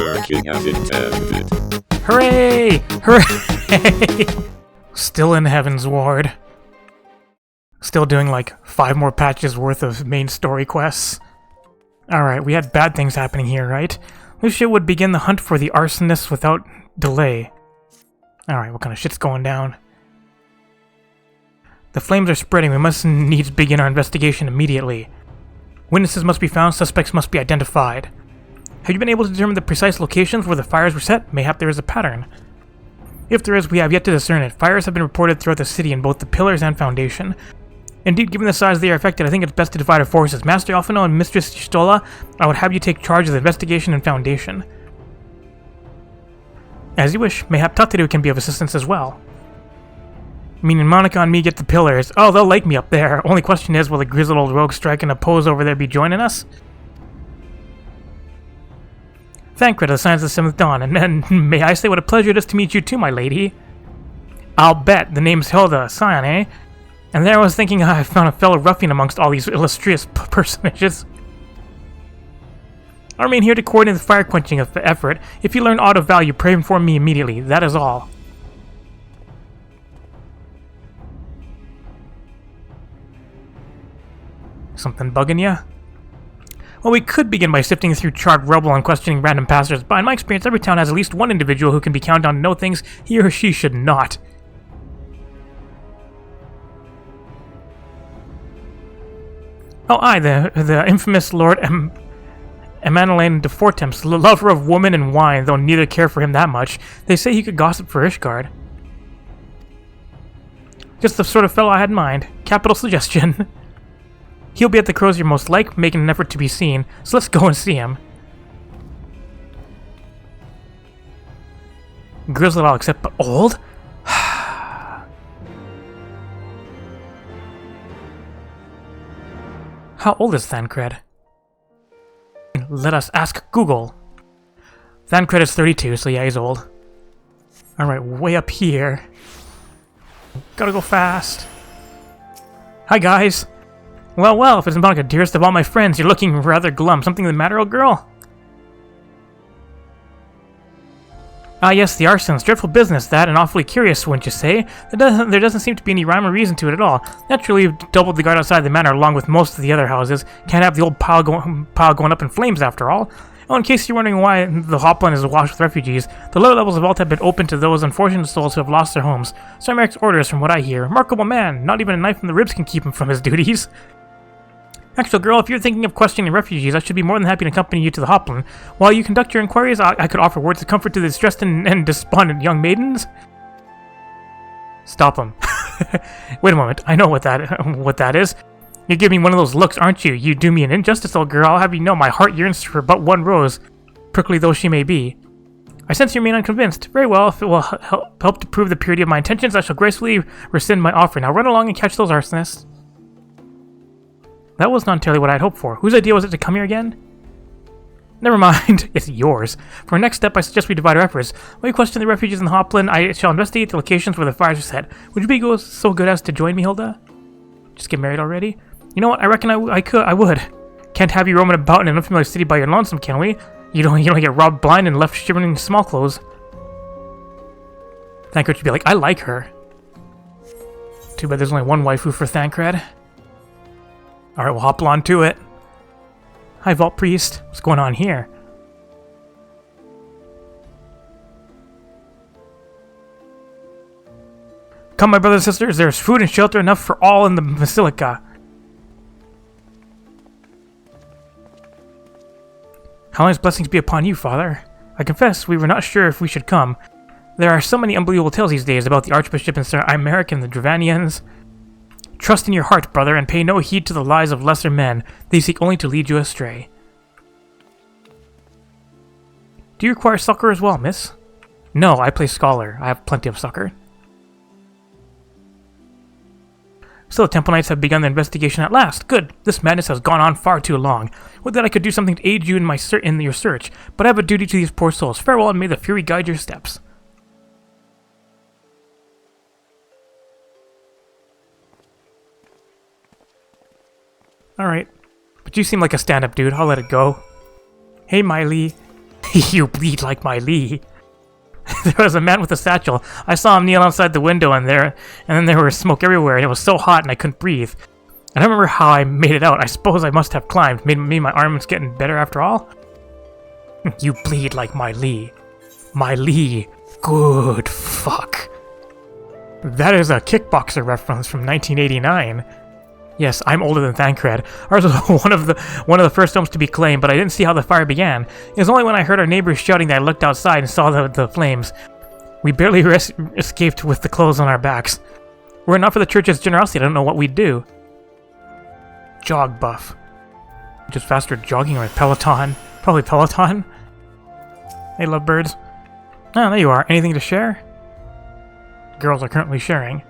working as intended. Hooray! Hooray! Still in Heaven's Ward. Still doing like 5 more patches worth of main story quests. Alright, we had bad things happening here, right? Lucia would begin the hunt for the arsonists without delay. Alright, what kind of shit's going down? The flames are spreading. We must needs begin our investigation immediately. Witnesses must be found. Suspects must be identified. Have you been able to determine the precise locations where the fires were set? Mayhap there is a pattern. If there is, we have yet to discern it. Fires have been reported throughout the city in both the pillars and foundation. Indeed, given the size they are affected, I think it's best to divide our forces. Master Alphino and Mistress Stola, I would have you take charge of the investigation and foundation. As you wish. Mayhap Tataru can be of assistance as well. Meaning Monica and me get the pillars. Oh, they'll like me up there. Only question is, will the grizzled old rogue striking a pose over there be joining us? Thancred, the signs of the 7th dawn, and may I say what a pleasure it is to meet you too, my lady. I'll bet. The name's Hilda, Scion, eh? And there I was thinking I found a fellow ruffian amongst all these illustrious personages. I remain here to coordinate the fire-quenching effort. If you learn aught of value, pray inform me immediately. That is all. Something bugging ya? Well, we could begin by sifting through charred rubble and questioning random passers-by. In my experience, every town has at least one individual who can be counted on to know things he or she should not. Oh, aye, the infamous Lord Emmanuel de Fortemps, lover of woman and wine, though neither care for him that much. They say he could gossip for Ishgard. Just the sort of fellow I had in mind. Capital suggestion. He'll be at the Crozier most like, making an effort to be seen, so let's go and see him. Grizzled I'll accept, but old? How old is Thancred? Let us ask Google. Thancred is 32, so yeah, he's old. Alright, way up here. Gotta go fast. Hi, guys. Well, well, if it's Monica, dearest of all my friends, you're looking rather glum. Something the matter, old girl? Ah, yes, the arsons. Dreadful business, that, and awfully curious, wouldn't you say? There doesn't seem to be any rhyme or reason to it at all. Naturally, you've doubled the guard outside the manor along with most of the other houses. Can't have the old pile going up in flames, after all. Oh, in case you're wondering why the Hopland is awash with refugees, the lower levels of vault have been opened to those unfortunate souls who have lost their homes. Sir Merrick's orders, from what I hear. Remarkable man. Not even a knife in the ribs can keep him from his duties. Actual girl, if you're thinking of questioning refugees, I should be more than happy to accompany you to the Hopland. While you conduct your inquiries, I could offer words of comfort to the distressed and despondent young maidens. Stop him. Wait a moment, I know what that is. You're giving me one of those looks, aren't you? You do me an injustice, old girl. I'll have you know my heart yearns for but one rose, prickly though she may be. I sense you remain unconvinced. Very well, if it will help to prove the purity of my intentions, I shall gracefully rescind my offer. Now run along and catch those arsonists. That was not entirely what I had hoped for. Whose idea was it to come here again? Never mind. It's yours. For our next step, I suggest we divide our efforts. While you question the refugees in the Hopland, I shall investigate the locations where the fires are set. Would you be so good as to join me, Hilda? Just get married already? You know what? I reckon I would. Can't have you roaming about in an unfamiliar city by your lonesome, can we? You don't get robbed blind and left shivering in small clothes. Thancred should be like, I like her. Too bad there's only one waifu for Thancred. Alright, we'll hop on to it. Hi, Vault Priest. What's going on here? Come, my brothers and sisters, there's food and shelter enough for all in the Basilica. How long's blessings be upon you, Father? I confess, we were not sure if we should come. There are so many unbelievable tales these days about the Archbishop and Sir Imeric and the Dravanians. Trust in your heart, brother, and pay no heed to the lies of lesser men. They seek only to lead you astray. Do you require succor as well, miss? No, I play scholar. I have plenty of succor. So the Temple Knights have begun their investigation at last. Good. This madness has gone on far too long. Would that I could do something to aid you in your search, but I have a duty to these poor souls. Farewell, and may the Fury guide your steps. Alright. But you seem like a stand-up dude. I'll let it go. Hey, MAELIE. You bleed like MAELIE. There was a man with a satchel. I saw him kneel outside the window and then there was smoke everywhere and it was so hot and I couldn't breathe. I don't remember how I made it out. I suppose I must have climbed. Maybe my arm's getting better after all? You bleed like MAELIE. MAELIE. Good fuck. That is a Kickboxer reference from 1989. Yes, I'm older than Thancred. Ours was one of the first homes to be claimed, but I didn't see how the fire began. It was only when I heard our neighbors shouting that I looked outside and saw the flames. We barely escaped with the clothes on our backs. Were it not for the church's generosity, I don't know what we'd do. Jog buff. Just faster jogging or Peloton. Probably Peloton. Hey, lovebirds. Oh, there you are. Anything to share? Girls are currently sharing.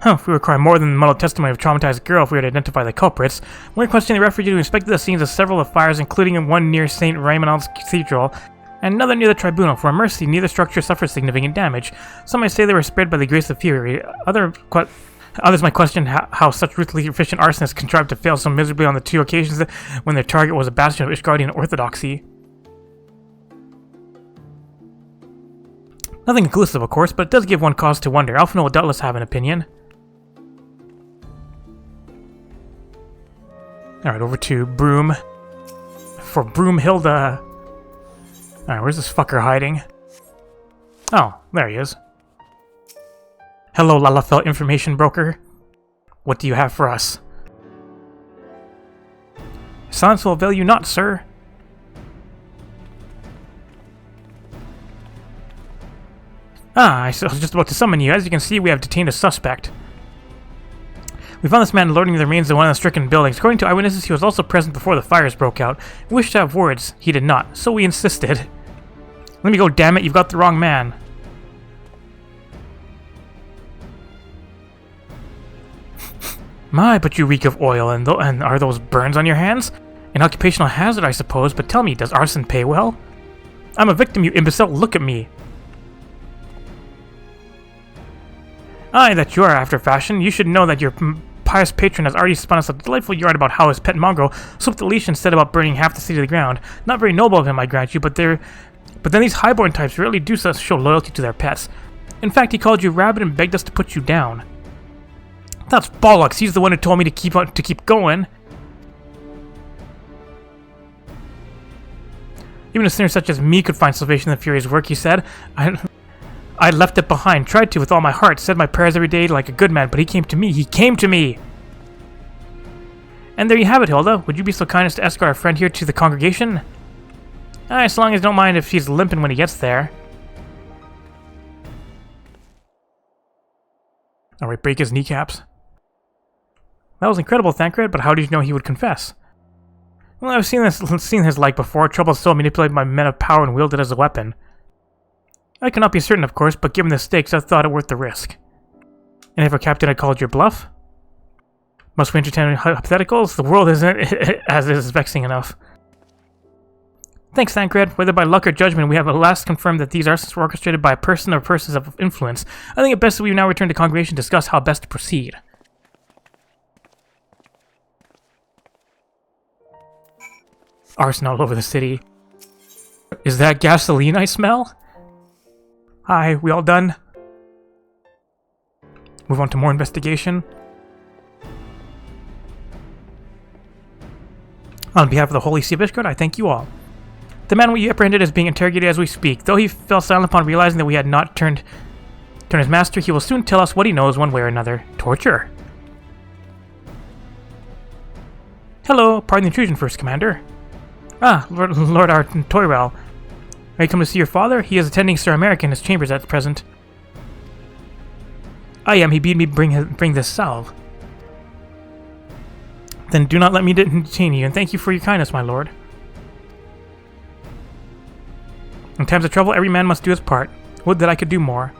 If we require more than the muddled testimony of a traumatized girl if we were to identify the culprits. We're questioning the refugees who inspected the scenes of several of the fires, including one near St. Raymond's Cathedral, and another near the Tribunal. For mercy, neither structure suffered significant damage. Some might say they were spared by the grace of fury. Others might question how such ruthlessly efficient arsonists contrived to fail so miserably on the two occasions when their target was a bastion of Ishgardian orthodoxy. Nothing conclusive, of course, but it does give one cause to wonder. Alphinaud will doubtless have an opinion. Alright, over to Broom. For Broomhilda. Alright, where's this fucker hiding? Oh, there he is. Hello, Lalafell information broker. What do you have for us? Silence will avail you not, sir. I was just about to summon you. As you can see, we have detained a suspect. We found this man loading the remains of one of the stricken buildings. According to eyewitnesses, he was also present before the fires broke out. We wished to have words. He did not, so we insisted. Let me go, damn it, you've got the wrong man. My, but you reek of oil, and are those burns on your hands? An occupational hazard, I suppose, but tell me, does arson pay well? I'm a victim, you imbecile, look at me. Aye, that you are after fashion. You should know that your pious patron has already spun us a delightful yarn about how his pet mongrel slipped the leash and said about burning half the city to the ground. Not very noble of him, I grant you, but then these highborn types really do show loyalty to their pets. In fact, he called you rabbit and begged us to put you down. That's bollocks. He's the one who told me to keep going. Even a sinner such as me could find salvation in the Fury's work, he said. I left it behind, tried to with all my heart, said my prayers every day like a good man, but he came to me. He came to me! And there you have it, Hilda. Would you be so kind as to escort our friend here to the congregation? Aye, so long as don't mind if he's limping when he gets there. Alright, break his kneecaps. That was incredible, Thancred, but how did you know he would confess? Well, I've seen his like before. Troubled soul manipulated by men of power and wielded it as a weapon. I cannot be certain, of course, but given the stakes, I thought it worth the risk. And if our captain had called your bluff? Must we entertain hypotheticals? The world isn't as is vexing enough. Thanks, Thancred. Whether by luck or judgment, we have at last confirmed that these arsons were orchestrated by a person or persons of influence. I think it best that we now return to congregation and discuss how best to proceed. Arson all over the city. Is that gasoline I smell? Hi, we all done? Move on to more investigation. On behalf of the Holy See of Ishgard, I thank you all. The man we apprehended is being interrogated as we speak. Though he fell silent upon realizing that we had not turned his master, he will soon tell us what he knows one way or another. Torture. Hello, pardon the intrusion, First Commander. Ah, Lord Toyrell. Are you come to see your father? He is attending Sir American in his chambers at present. I am. He bade me bring this salve. Then do not let me detain you, and thank you for your kindness, my lord. In times of trouble, every man must do his part. Would that I could do more.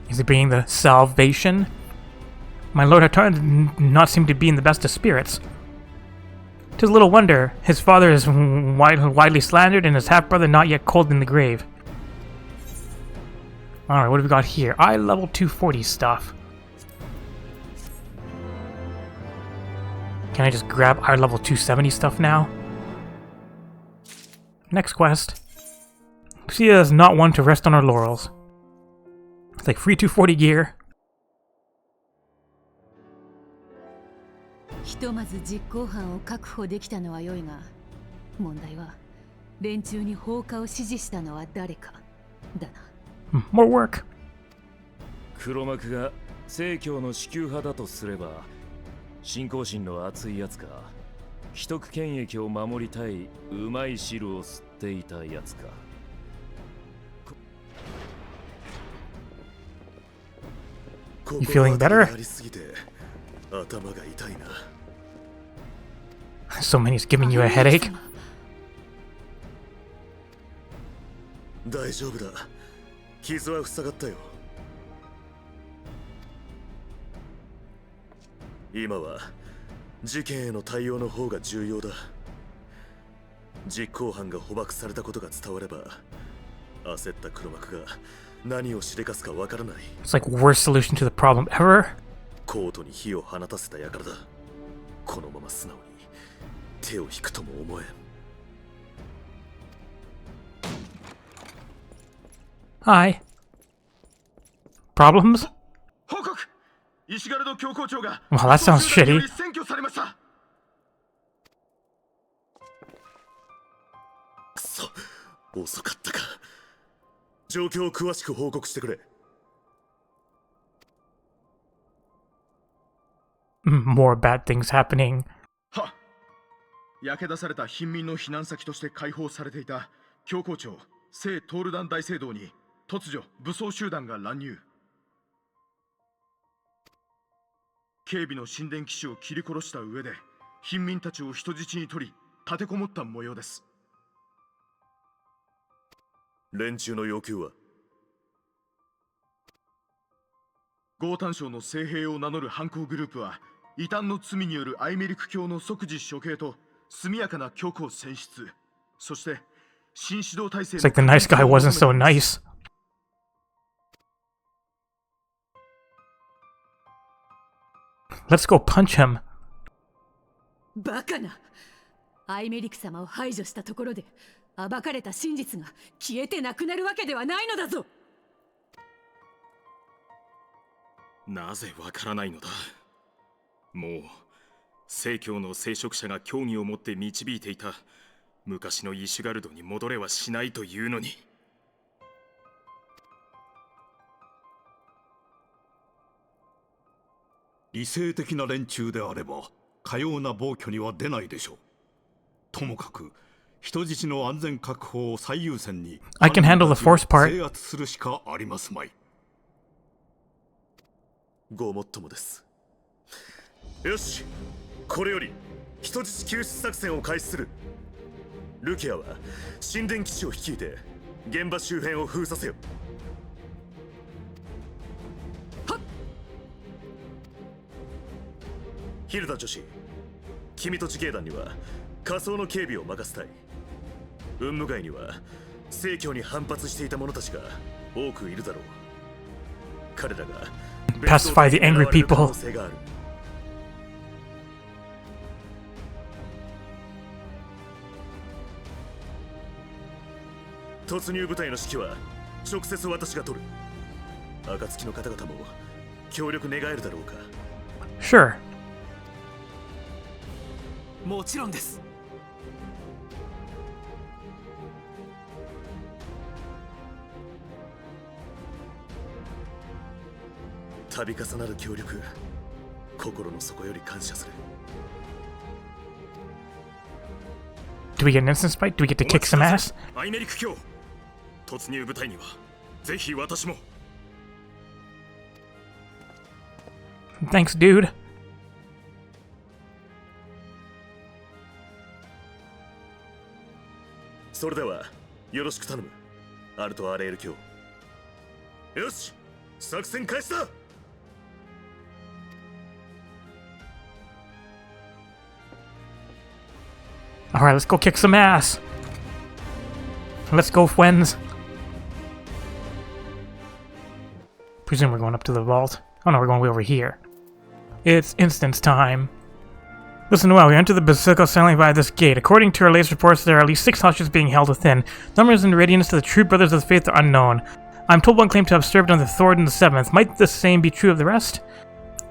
Is he bringing the salvation? My lord Hatar did not seem to be in the best of spirits. 'Tis little wonder. His father is widely slandered, and his half-brother not yet cold in the grave. Alright, what have we got here? Eye level 240 stuff. Can I just grab our level 270 stuff now? Next quest. Lucia is not one to rest on her laurels. It's like free 240 gear. ひとまず実行犯を確保できたのは良いが、問題は連中に放火を指示したのは誰かだな。More work. 黒幕が正教の支給派だとすれば、信仰心の熱いやつか、既得権益を守りたいうまい汁を吸っていたやつか。You feeling better? So many's giving you a headache. 大丈夫だ。傷は塞がったよ。今は事件への対応の方が重要だ。実行犯が捕獲されたことが伝われば、焦った黒幕が何をしでかすかわからない。It's like worst solution to the problem ever. コートに火を放たせた輩だ。このまま素直に手を引くとも思えん。Hi. Problems? 報告。石狩戸教皇長が Well, that sounds shitty. 占拠されました。くそ、遅かったか。状況を詳しく報告してくれ。More bad things happening. は、焼け出された貧民の避難先として開放されていた教皇庁聖トールダン大聖堂に突如武装集団が乱入。警備の神殿騎士を切り殺した上で貧民たちを人質に取り立てこもった模様です。連中の要求は？豪丹省の聖兵を名乗る犯行グループは異端の罪によるアイメリク教の即時処刑と速やかな教皇選出、そして新指導体制の It's like the nice guy wasn't so nice. Let's go punch him. バカな。アイメリク様を排除したところで暴かれた真実が消えてなくなるわけではないのだぞ。なぜわからないのだ。もう正教の聖職者が教義を持って導いていた昔のイシュガルドに戻れはしないというのに。理性的な連中であればかような暴挙には出ないでしょう。ともかく人質の安全確保を最優先に I can handle the force part. 制圧するしかありますまい。ごもっともです。よし、これより人質救出作戦を開始する。ルキアは神殿騎士を率いて現場周辺を封鎖せよ。ヒルダ女子、君と自警団には仮想の警備を任せたい。雲霧街には正教に反発していた者たちが多くいるだろう。彼らが Pacify the angry people. 突入部隊の指揮は直接私が取る。暁の方々も協力願えるだろうか。 Sure. もちろんです。度重なる協力、心の底より感謝する。 Do we get an instant fight? Do we get to kick some ass? アイメリク教突入部隊にはぜひ私も。 Thanks, dude. それではよろしく頼む、アルト・アレール卿。よし、作戦開始だ。 Alright, let's go kick some ass. Let's go, friends. Presume we're going up to the vault. Oh no, we're going way over here. It's instance time. Listen well, we enter the Basilica silently by this gate. According to our latest reports, there are at least 6 hostages being held within. Numbers and readiness to the true brothers of the faith are unknown. I'm told one claimed to have served under Thornton the Seventh. Might the same be true of the rest?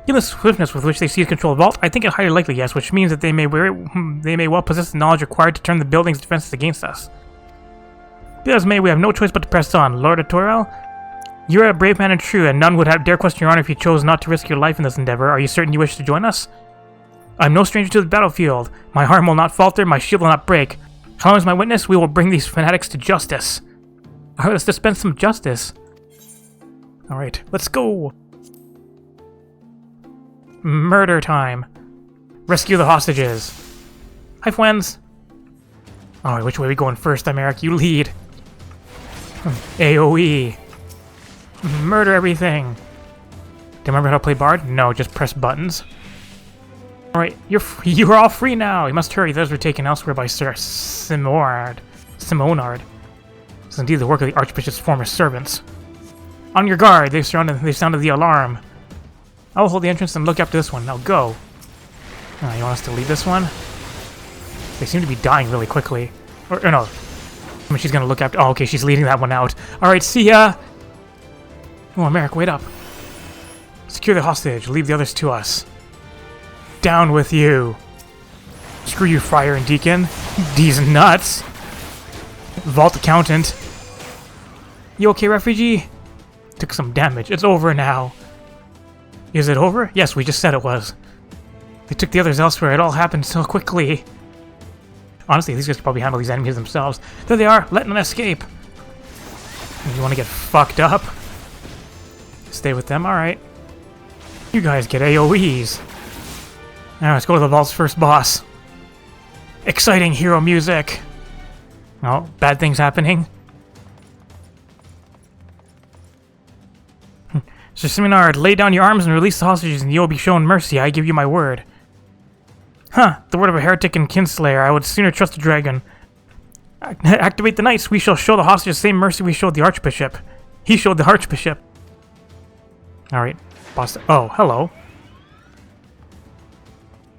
Given the swiftness with which they seize control of the vault, I think it highly likely yes, which means that they may well possess the knowledge required to turn the building's defenses against us. Be as may, we have no choice but to press on. Lord Atorel, you're a brave man and true, and none would dare question your honor if you chose not to risk your life in this endeavor. Are you certain you wish to join us? I'm no stranger to the battlefield. My arm will not falter, my shield will not break. As long as my witness, we will bring these fanatics to justice. Alright, let's dispense some justice. Alright, let's go! Murder time. Rescue the hostages. Hi, friends. Alright, which way are we going first, Americ? You lead. AoE. Murder everything. Do you remember how to play Bard? No, just press buttons. Alright, you are all free now. You must hurry. Those were taken elsewhere by Sir Simonard. This is indeed the work of the Archbishop's former servants. On your guard. They've sounded the alarm. I will hold the entrance and look after this one. Now go. You want us to lead this one? They seem to be dying really quickly. Or no. I mean, she's gonna look after... Oh, okay, she's leading that one out. Alright, see ya! Oh, Americ, wait up. Secure the hostage. Leave the others to us. Down with you. Screw you, Friar and Deacon. These nuts. Vault Accountant. You okay, refugee? Took some damage. It's over now. Is it over? Yes, we just said it was. They took the others elsewhere. It all happened so quickly. Honestly, these guys could probably handle these enemies themselves. There they are. Let them escape. You want to get fucked up? Stay with them? Alright. You guys get AoEs. Now let's go to the vault's first boss. Exciting hero music. Oh, bad things happening. Sir Simonard, lay down your arms and release the hostages and you will be shown mercy. I give you my word. Huh, the word of a heretic and kinslayer. I would sooner trust a dragon. Activate the knights. We shall show the hostages the same mercy we showed the Archbishop. He showed the Archbishop. Alright, boss. Oh, hello.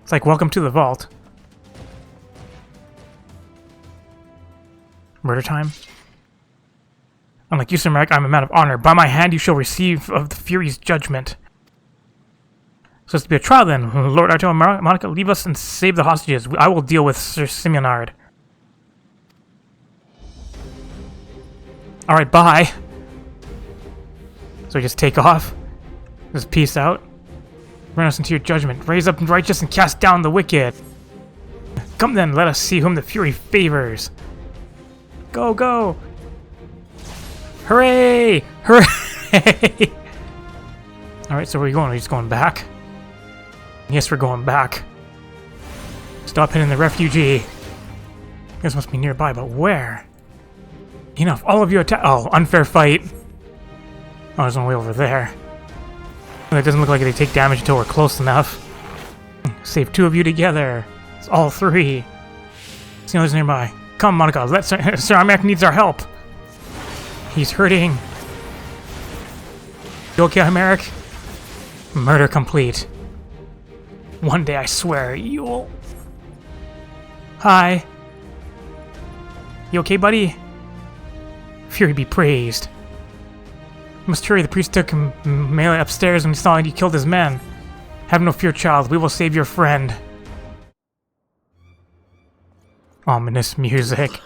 It's like, welcome to the vault. Murder time? Unlike you, Sir Merrick, I'm a man of honor. By my hand you shall receive of the Fury's judgment. So it's to be a trial then. Lord Arto and Monica, leave us and save the hostages. I will deal with Sir Simonard. Alright, bye. So we just take off. Just peace out. Run us into your judgment. Raise up the righteous and cast down the wicked. Come then, let us see whom the Fury favors. Go, go! Hooray! Hooray! Alright, so where are we going? Are we just going back? Yes, we're going back. Stop hitting the refugee. You guys must be nearby, but where? Enough, all of you attack. Oh, unfair fight. Oh, there's one way over there. It doesn't look like they take damage until we're close enough. Save 2 of you together. It's all 3. See who's nearby. Come, Monica, let Sir Armac needs our help. He's hurting. You okay, Americ? Murder complete. One day, I swear, you'll... Hi. You okay, buddy? Fury be praised. Must hurry, the priest took MAELIE upstairs when he saw he killed his men. Have no fear, child, we will save your friend. Ominous music.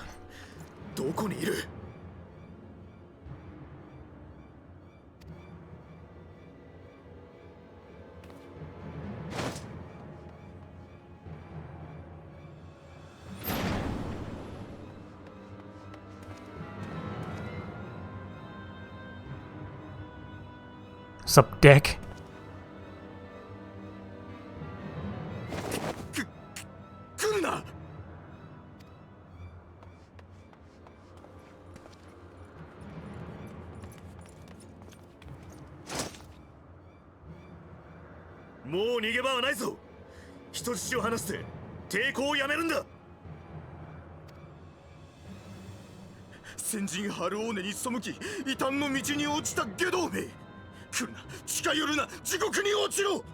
Sup, dick?もう逃げ場はないぞ。人質を離して抵抗をやめるんだ。先人ハルオーネに背き異端の道に落ちた下道め。来るな、近寄るな、地獄に落ちろ。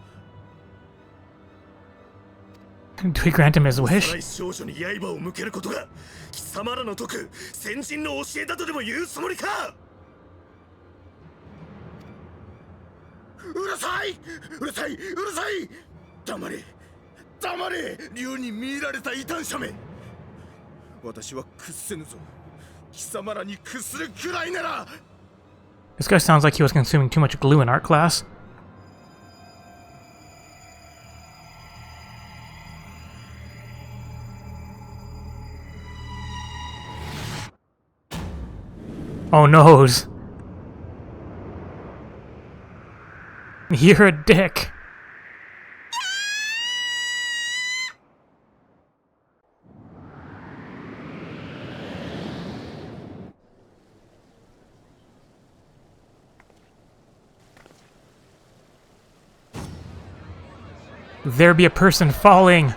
Do we grant him his 幼 wish? い少女に刃を向けることが貴様らの説く先人の教えだとでも言うつもりか。うるさいうるさいうるさい。黙れ黙れ。竜に見入られた異端者め。私は屈せぬぞ。貴様らに屈するくらいなら。 This guy sounds like he was consuming too much glue in art class. Oh noes. You're a dick. There be a person falling.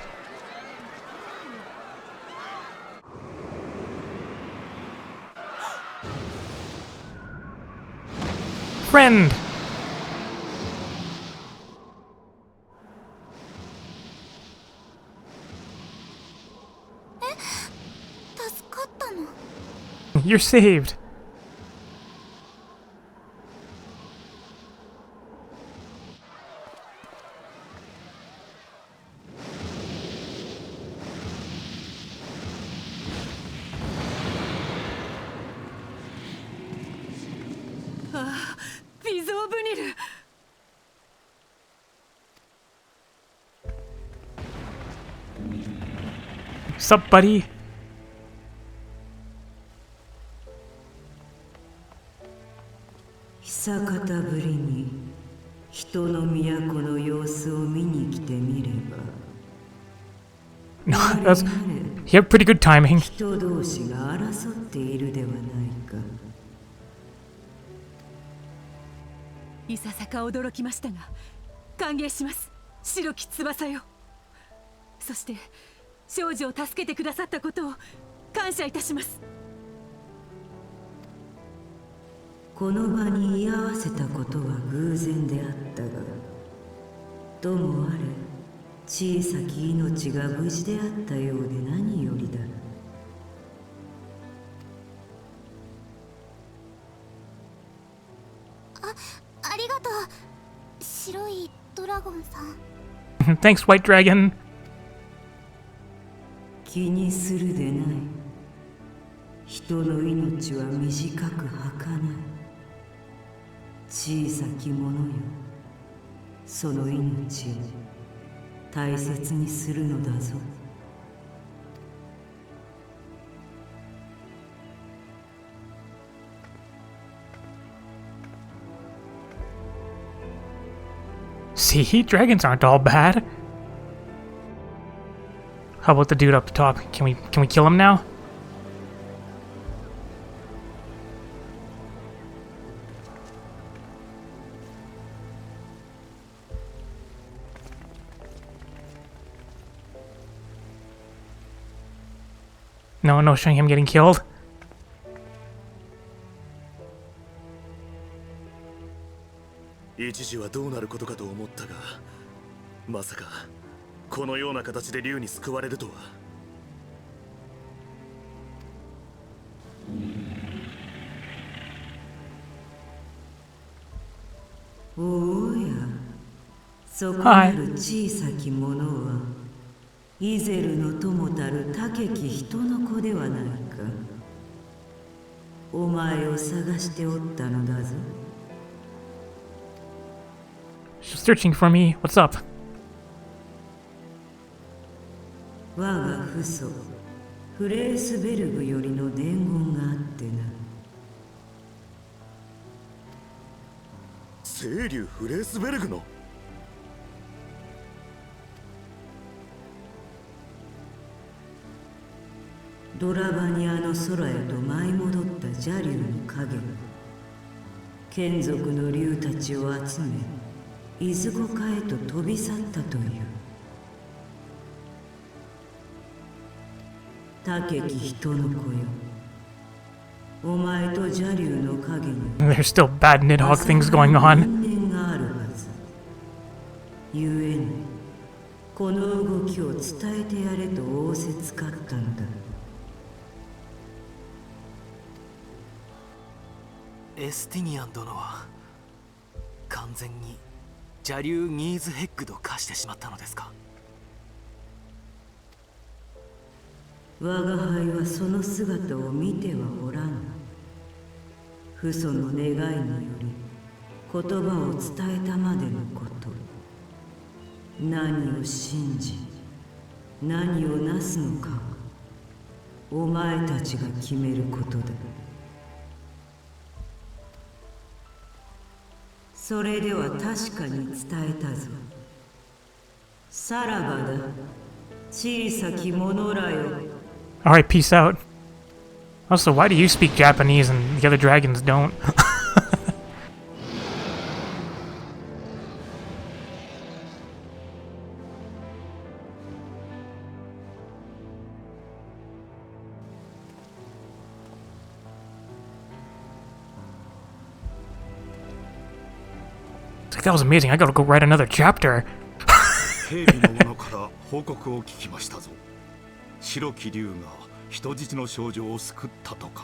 Friend. You're saved. Sup, buddy? 久方ぶりに人の都の様子を見に来てみれば。 No, that's he had pretty good timing. 人同士が争っているではないか。いささか驚きましたが歓迎します、白き翼よ。そして少女を助けてくださったことを感謝いたします。この場に居合わせたことは偶然であったが、ともあれ小さき命が無事であったようで何よりだ。ありがとう、白いドラゴンさん。Thanks, White Dragon. 気にするでない。人の命は短く儚い。小さきものよ、その命を大切にするのだぞ。See, dragons aren't all bad. How about the dude up the top? Can we kill him now? No showing him getting killed. 一時はどうなることかと思ったが、まさかこのような形で竜に救われるとは。おや、そこなる小さきものはイゼルの友たる高き人の子ではないか。お前を探しておったのだぞ。She's searching for me. What's up? 我が父祖フレースベルグよりの伝言があってな。聖竜フレースベルグの。ドラバニアの空へと舞い戻った邪竜の影が眷属の竜たちを集めいずこかへと飛び去ったという。高き人の子よ、お前と邪竜の影に There's still bad Nidhogg things going on. 因縁があるはず。ゆえにこの動きを伝えてやれと仰せつかったんだ。エスティニアン殿は完全に邪竜ニーズヘッグと化してしまったのですか？我が輩はその姿を見てはおらぬ。父祖の願いにより言葉を伝えたまでのこと。何を信じ何をなすのかはお前たちが決めることだ。それでは確かに伝えたぞ。さらばだ、小さき者らよ。Alright, peace out. Also, why do you speak Japanese and the other dragons don't? It's like, that was amazing. I gotta go write another chapter. 警備の者から報告を聞きましたぞ。白き竜が人質の少女を救ったとか。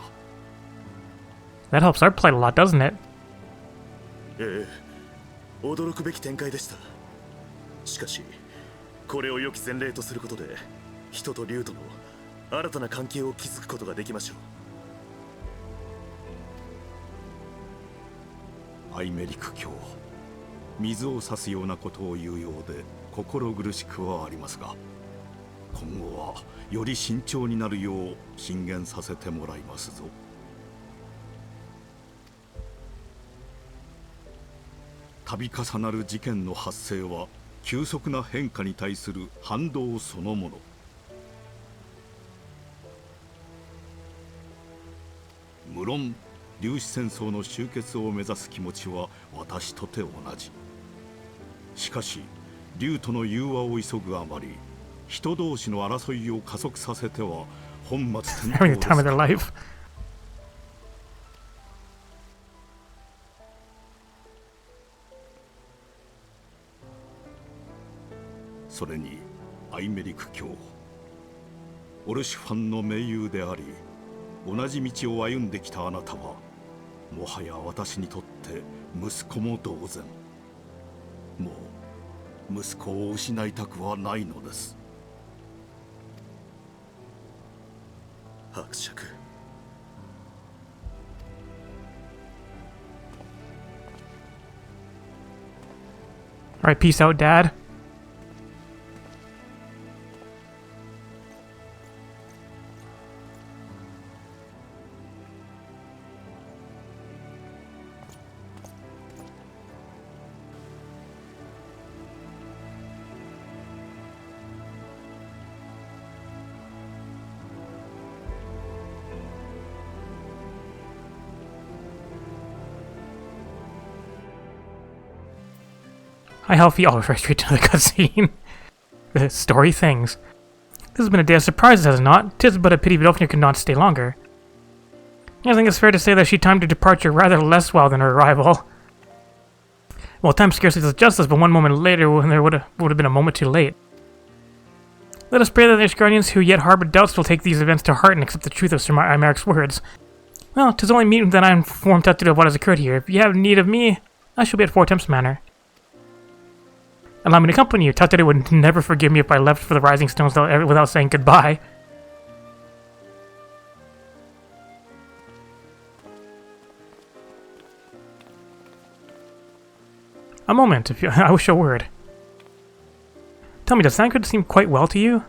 That helps our plight a lot, doesn't it? ええ、驚くべき展開でした。しかし、これを良き前例とすることで、人と竜との新たな関係を築くことができましょう。アイメリク卿、水を差すようなことを言うようで心苦しくはありますが、今後はより慎重になるよう進言させてもらいますぞ。度重なる事件の発生は急速な変化に対する反動そのもの。無論粒子戦争の終結を目指す気持ちは私とて同じ。しかし竜との融和を急ぐあまり、人同士の争いを加速させては本末転倒ですから。それにアイメリク卿、オルシュファンの盟友であり同じ道を歩んできたあなたはもはや私にとって息子も同然。もう息子を失いたくはないのです。伯爵。Alright, peace out, Dad. Hi, Healthy. Oh, right straight to the cutscene. The story things. This has been a day of surprises, has it not? 'Tis but a pity Vidofnir could not stay longer. I think it's fair to say that she timed her departure rather less well than her arrival. Well, time scarcely does justice, but one moment later when there would have been a moment too late. Let us pray that the Ishgardians who yet harbor doubts will take these events to heart and accept the truth of Sir Imeric's words. Well, 'tis only meet that I am informed Tattoo of what has occurred here. If you have need of me, I shall be at 4 Temps Manor. Allow me to accompany you. Tattoo would never forgive me if I left for the Rising Stones without saying goodbye. A moment, if you, I wish a word. Tell me, does Thancred seem quite well to you?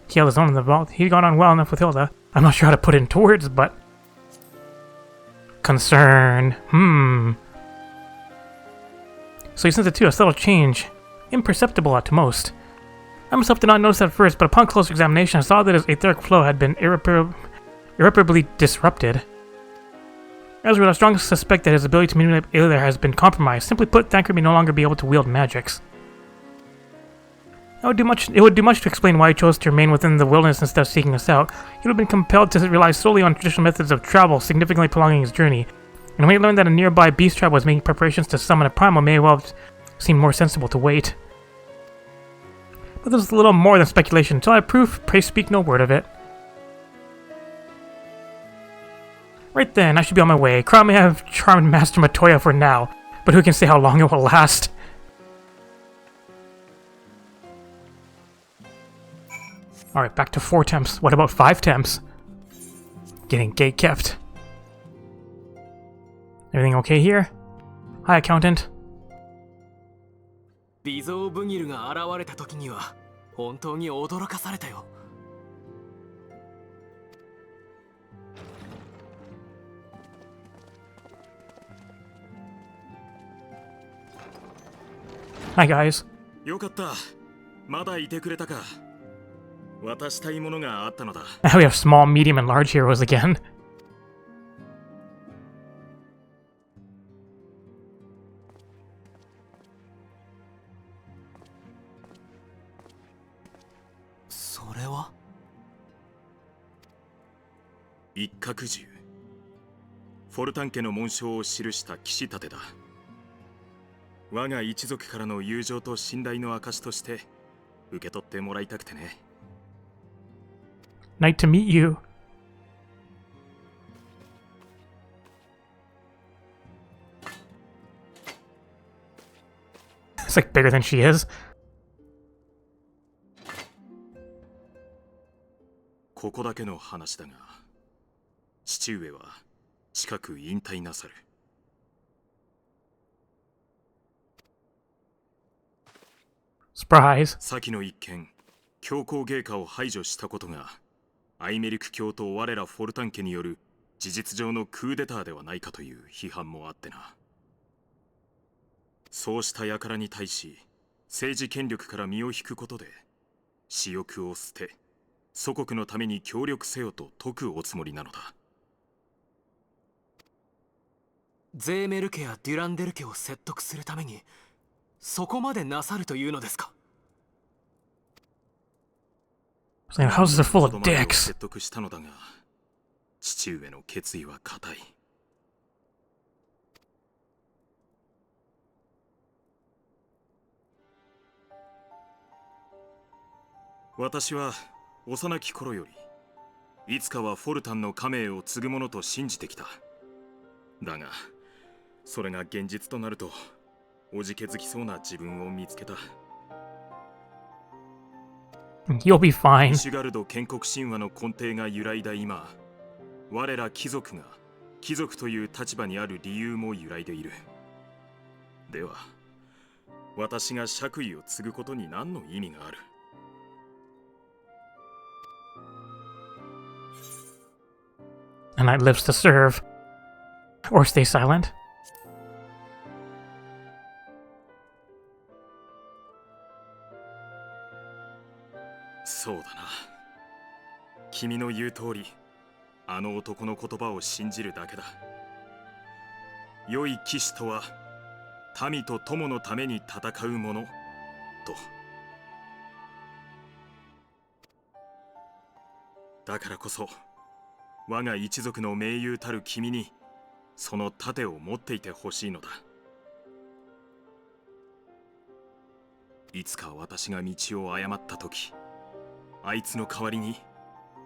He held his own in the vault. He got on well enough with Hilda. I'm not sure how to put it into words, but... Concern. So you sense it too, a subtle change. Imperceptible at most. I myself did not notice at first, but upon closer examination I saw that his etheric flow had been irreparably disrupted. As well, I strongly suspect that his ability to manipulate Aether has been compromised. Simply put, Thancred may no longer be able to wield magics. It would do much to explain why he chose to remain within the wilderness instead of seeking us out. He would have been compelled to rely solely on traditional methods of travel, significantly prolonging his journey. And when he learned that a nearby beast tribe was making preparations to summon a primal, may well have seemed more sensible to wait. But this is a little more than speculation. Until I have proof, pray speak no word of it. Right then, I should be on my way. Crown may have charmed Master Matoya for now, but who can say how long it will last? Alright, back to 4 temps. What about 5 temps? Getting gate kept. Everything okay here? Hi, accountant. 微増ブギルが現れた時には本当に驚かされたよ。Hi, guys. よかった。まだいてくれたか。渡したいものがあったのだ。Now we have small, medium, and large heroes again. それは一角獣。フォルタン家の紋章を記した騎士盾だ。我が一族からの友情と信頼の証として受け取ってもらいたくてね。Nice to meet you. It's like bigger than she is. ここだけの話だが、父上は近く引退なさる。Surprise. 先の一件、強行芸家を排除したことが、アイメリク教と我らフォルタン家による事実上のクーデターではないかという批判もあってな。そうした輩に対し、政治権力から身を引くことで、私欲を捨て、祖国のために協力せよと説くおつもりなのだ。ゼーメル家やデュランデル家を説得するためにそこまでなさるというのですか。Houses are full of 言葉で dicks. 説得したのだが、父上の決意は固い。私は幼き頃よりいつかはフォルタンの家名を継ぐものと信じてきた。だがそれが現実となるとおじけづきそうな自分を見つけた。 You'll be fine. イシュガルド建国神話の根底が揺らいだ今、我ら貴族が貴族という立場にある理由も揺らいでいる。では私が爵位を継ぐことに何の意味がある。 A knight lives to serve. Or stay silent. そうだな。君の言う通り、あの男の言葉を信じるだけだ。良い騎士とは民と友のために戦うものと。だからこそ我が一族の盟友たる君にその盾を持っていてほしいのだ。いつか私が道を誤った時、あいつの代わりに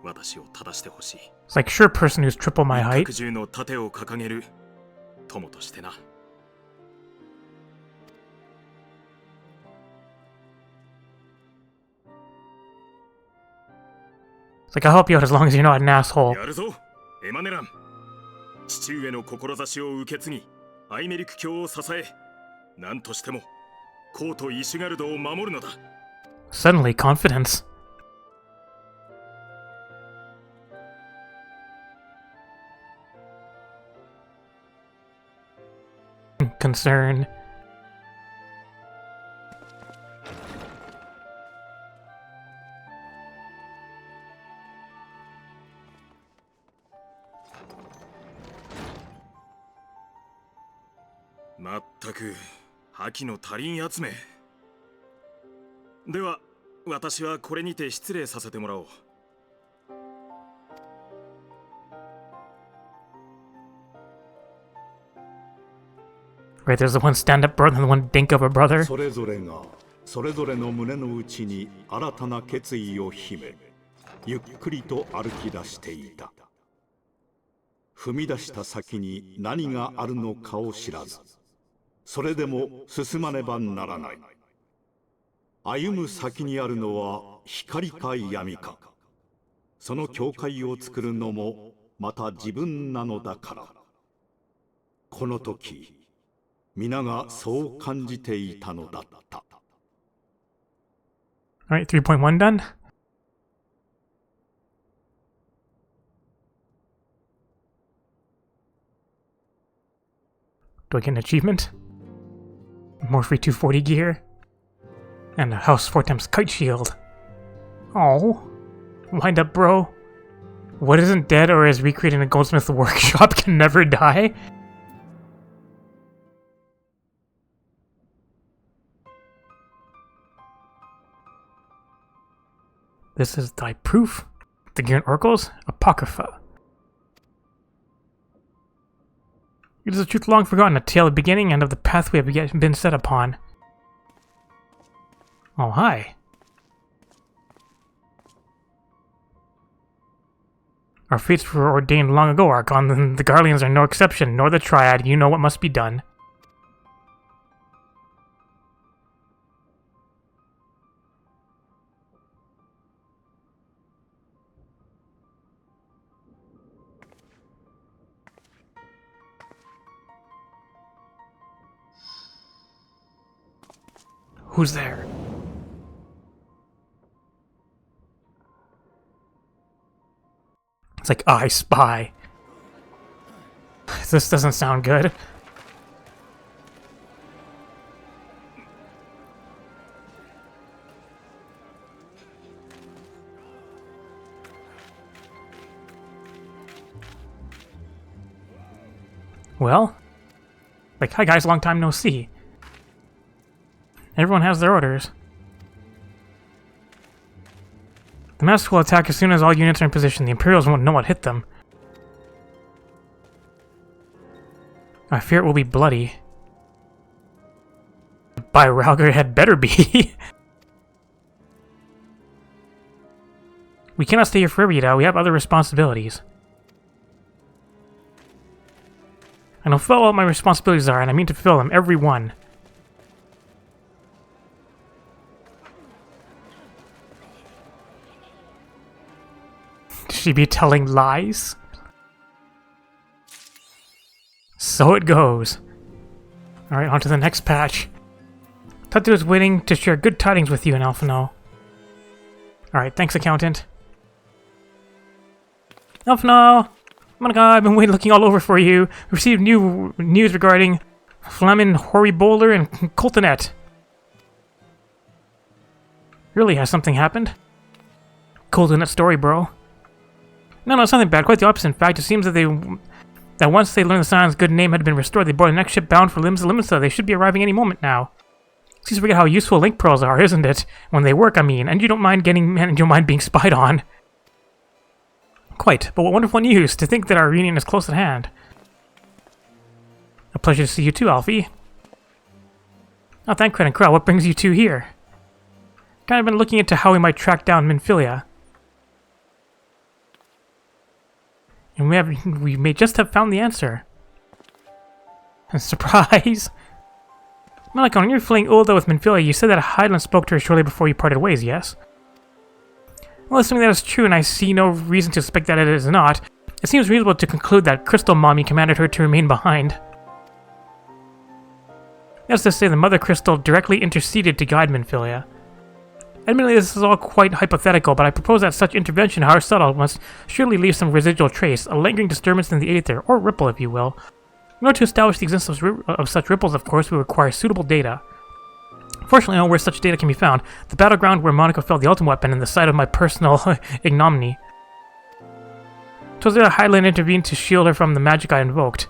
私を正してほしい。 It's like, sure, person who's triple my 一 height. 角獣の盾を掲げる友としてな。 It's like, I'll help you out as long as you're not an asshole. やるぞエマネラン。父上の志を受け継ぎアイメリク教を支え、何としてもコート・イシュガルドを守るのだ。 Suddenly, confidence. Concern. まったく覇気の足りん集め。では私はこれにて失礼させてもらおう。 Right, there's the one stand-up brother and the one dink of a brother. それぞれがそれぞれの胸の内に新たな決意を秘め、ゆっくりと歩き出していた。踏み出した先に何があるのかを知らず、それでも進まねばならない。歩む先にあるのは光か闇か。その境界を作るのもまた自分なのだから。この時、皆がそう感じていたのだった。Alright, 3.1 done. Do I get an achievement? More free 240 gear. And a House 4x kite shield. Oh, wind up, bro. What isn't dead or is recreated in a goldsmith workshop can never die? This is thy proof. The Gear Oracles, Apocrypha. It is a truth long forgotten, a tale of beginning and of the path we have yet been set upon. Oh, hi. Our fates were ordained long ago, Archon. The Guardians are no exception, nor the Triad. You know what must be done. Who's there? It's like, I spy. This doesn't sound good. Well, like, hi guys, long time no see. Everyone has their orders. The Master will attack as soon as all units are in position. The Imperials won't know what hit them. I fear it will be bloody. By Ralgar, it had better be. We cannot stay here forever, Yida. We have other responsibilities. I know full well what my responsibilities are, and I mean to fulfill them, every one. She be telling lies? So it goes. Alright, on to the next patch. Tatu is waiting to share good tidings with you in Alphino. Alright, thanks, Accountant. Alphino! Oh my god, I've been looking all over for you. We received new news regarding Flamin, Hori Bowler, and Coltonet. Really, has something happened? Coltonet story, bro. No, it's nothing bad. Quite the opposite. In fact, it seems that once they learned the Scion's good name had been restored, they boarded the next ship bound for Limsa. They should be arriving any moment now. Seems to forget how useful link pearls are, isn't it? When they work, I mean. And you don't mind being spied on. Quite. But what wonderful news to think that our reunion is close at hand. A pleasure to see you too, Alfie. Oh, thank Cred and Crow. What brings you two here? Kind of been looking into how we might track down Minfilia. And we may just have found the answer. Surprise! Malakon, when you were fleeing Ulda with Minfilia, you said that Hydaelyn spoke to her shortly before you parted ways, yes? Well, assuming that is true, and I see no reason to suspect that it is not, it seems reasonable to conclude that Crystal Mommy commanded her to remain behind. That's to say, the Mother Crystal directly interceded to guide Minfilia. Admittedly, this is all quite hypothetical, but I propose that such intervention, however subtle, must surely leave some residual trace, a lingering disturbance in the aether, or ripple, if you will. In order to establish the existence of such ripples, of course, we require suitable data. Fortunately, I know where such data can be found: the battleground where Monica fell the ultimate weapon, and the site of my personal ignominy. 'Twas there that Hydaelyn intervened to shield her from the magic I invoked.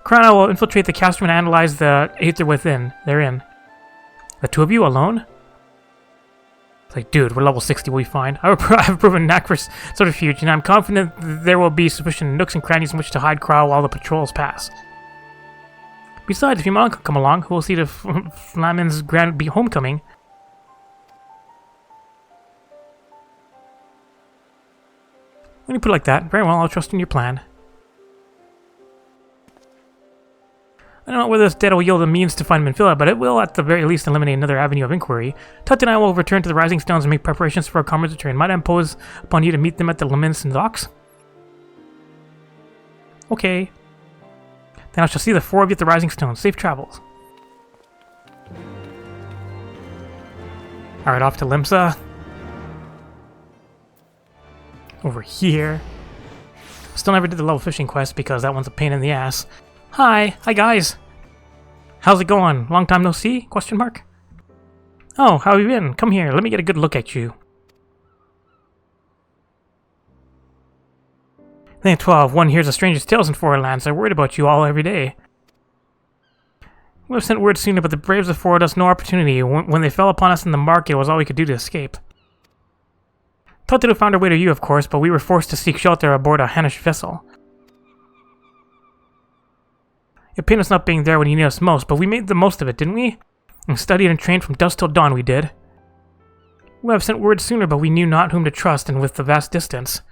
Krana will infiltrate the cast room and analyze the aether therein. The two of you alone? Like, dude, we're level 60, we'll be fine. I have a proven knack for subterfuge, and I'm confident there will be sufficient nooks and crannies in which to hide Crow while the patrols pass. Besides, if your mom can come along, who will see to Flamin's grand homecoming, When you put it like that, very well, I'll trust in your plan. I don't know whether this data will yield the means to find Minfilla, but it will at the very least eliminate another avenue of inquiry. Tut and I will return to the Rising Stones and make preparations for our comrade's return. Might I impose upon you to meet them at the Leminson docks? Okay. Then I shall see the four of you at the Rising Stones. Safe travels. Alright, off to Limsa. Over here. Still never did the level fishing quest because that one's a pain in the ass. Hi guys. How's it going? Long time no see? Question mark. Oh, how have you been? Come here, let me get a good look at you. Then 12, one hears the strangest tales in foreign lands. I worried about you all every day. We would have sent word sooner, but the braves afforded us no opportunity. When they fell upon us in the market, it was all we could do to escape. Thought to have found our way to you, of course, but we were forced to seek shelter aboard a Hannish vessel. It pained us not being there when you need us most, but we made the most of it, didn't we? And studied and trained from dusk till dawn, we did. We would have sent word sooner, but we knew not whom to trust, and with the vast distance.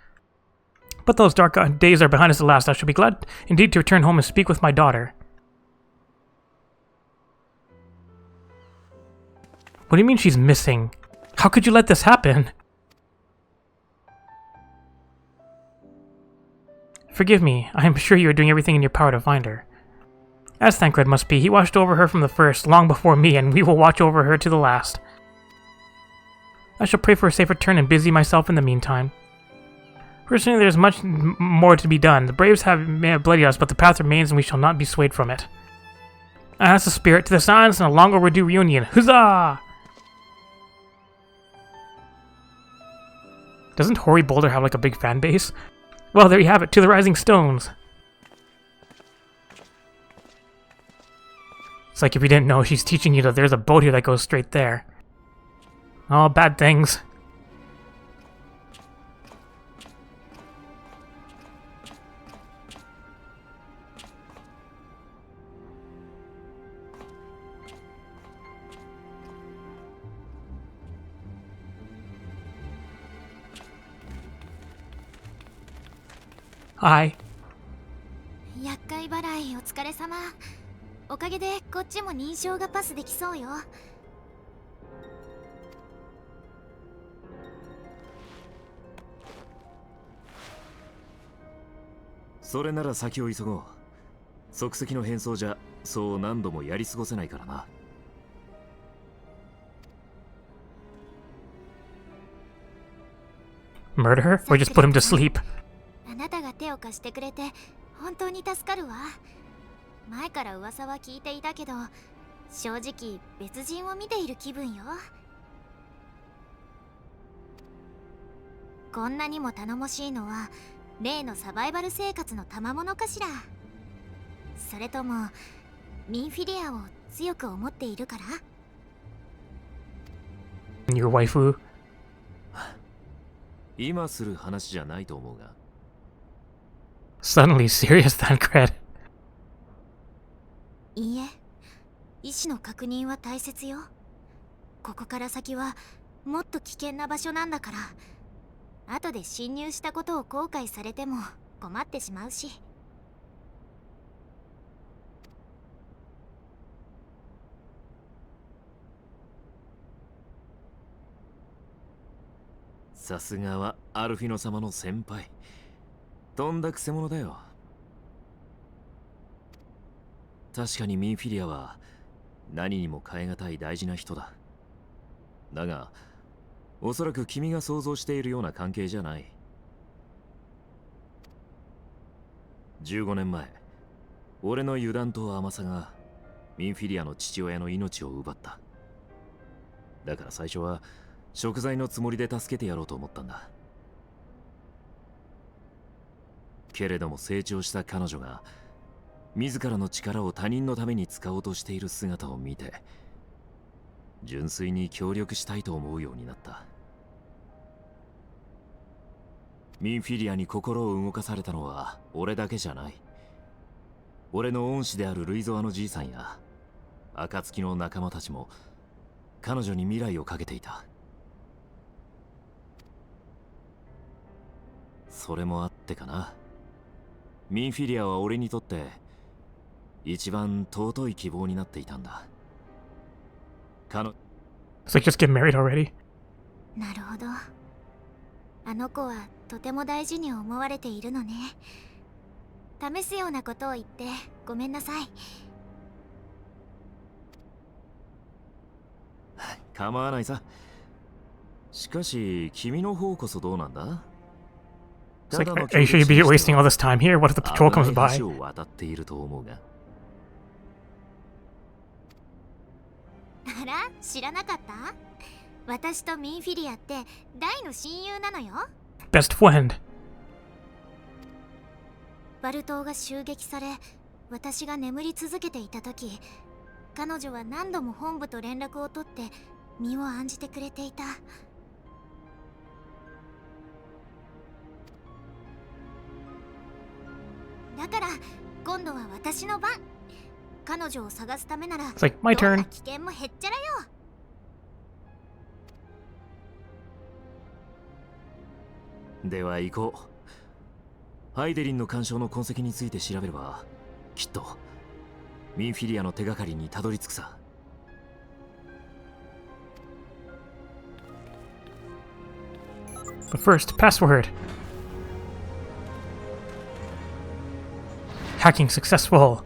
But those dark days are behind us at last. I shall be glad indeed to return home and speak with my daughter. What do you mean she's missing? How could you let this happen? Forgive me. I am sure you are doing everything in your power to find her. As Thancred must be, he watched over her from the first, long before me, and we will watch over her to the last. I shall pray for a safe return and busy myself in the meantime. Personally, there is much more to be done. The braves may have bloodied us, but the path remains and we shall not be swayed from it. That's the spirit. To the silence and a long overdue reunion. Huzzah! Doesn't Hoary Boulder have like a big fan base? Well, there you have it. To the Rising Stones. It's like if you didn't know, she's teaching you that there's a boat here that goes straight there. All bad things. Hi. 厄介払いお疲れ様。おかげでこっちも認証がパスできそうよ。それなら先を急ごう。即席の変装じゃそう何度もやり過ごせないからな。Murder her? Or just put him to sleep? あなたが手を貸してくれて本当に助かるわ。前から噂は聞いていたけど、正直別人を見ている気分よ。こんなにも頼もしいのは例のサバイバル生活の賜物かしら。それともミンフィリアを強く思っているから？ Your waifu? 今する話じゃないと思うが。Suddenly serious, Thancred. いいえ、意思の確認は大切よ。ここから先はもっと危険な場所なんだから、後で侵入したことを後悔されても困ってしまうし。さすがはアルフィノ様の先輩。とんだくせ者だよ。確かにミンフィリアは何にも代え難い大事な人だ。だがおそらく君が想像しているような関係じゃない。15年前、俺の油断と甘さがミンフィリアの父親の命を奪った。だから最初は贖罪のつもりで助けてやろうと思ったんだ。けれども成長した彼女が自らの力を他人のために使おうとしている姿を見て、純粋に協力したいと思うようになった。ミンフィリアに心を動かされたのは俺だけじゃない。俺の恩師であるルイゾアのじいさんや暁の仲間たちも彼女に未来をかけていた。それもあってかな。ミンフィリアは俺にとって一番尊い希望になっていたんだ。It's like, just get married already. なるほど。あの子はとても大事に思われているのね。試すようなことを言ってごめんなさい。構わないさ。しかし君の方こそどうなんだ？ It's like, are you sure you'd be wasting all this time here? What if the patrol comes by? 橋を渡っていると思うが。あら、知らなかった？私とミンフィリアって大の親友なのよ。Best friend. バル島が襲撃され、私が眠り続けていた時、彼女は何度も本部と連絡を取って身を案じてくれていた。だから今度は私の番。彼女を探すためなら、It's like, my どん turn. な危険もへっちゃらよ。では行こう。ハイデリンの干渉の痕跡について調べれば、きっとミンフィリアの手がかりにたどり着くさ。But first, password. Hacking successful.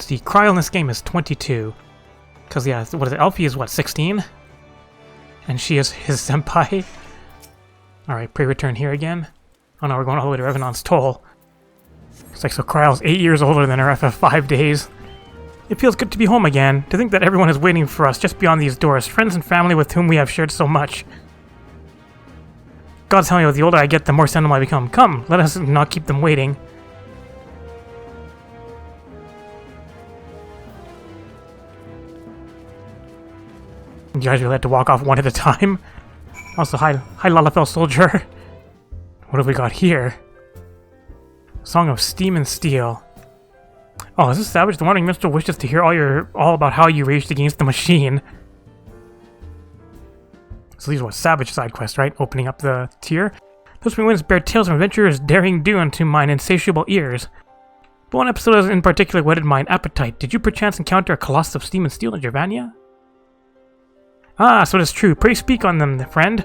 The cryo in this game is 22. Because, yeah, what is it? Elfie is what, 16? And she is his senpai? Alright, pre-return here again. Oh no, we're going all the way to Revenant's Toll. It's like, so Cryo's 8 years older than her FF5 days. It feels good to be home again, to think that everyone is waiting for us just beyond these doors, friends and family with whom we have shared so much. God's telling me the older I get, the more sentimental I become. Come, let us not keep them waiting. You guys really had to walk off one at a time. Also, hi Lalafell Soldier. What have we got here? Song of Steam and Steel. Oh, is this Savage? The Wandering Minstrel wishes to hear all about how you raged against the machine. So these are what Savage side quests, right? Opening up the tier. Those winds bear tales of adventurers daring do unto mine insatiable ears. But one episode has in particular whetted mine appetite. Did you perchance encounter a Colossus of Steam and Steel in Gervania? Ah, so it is true. Pray speak on them, friend.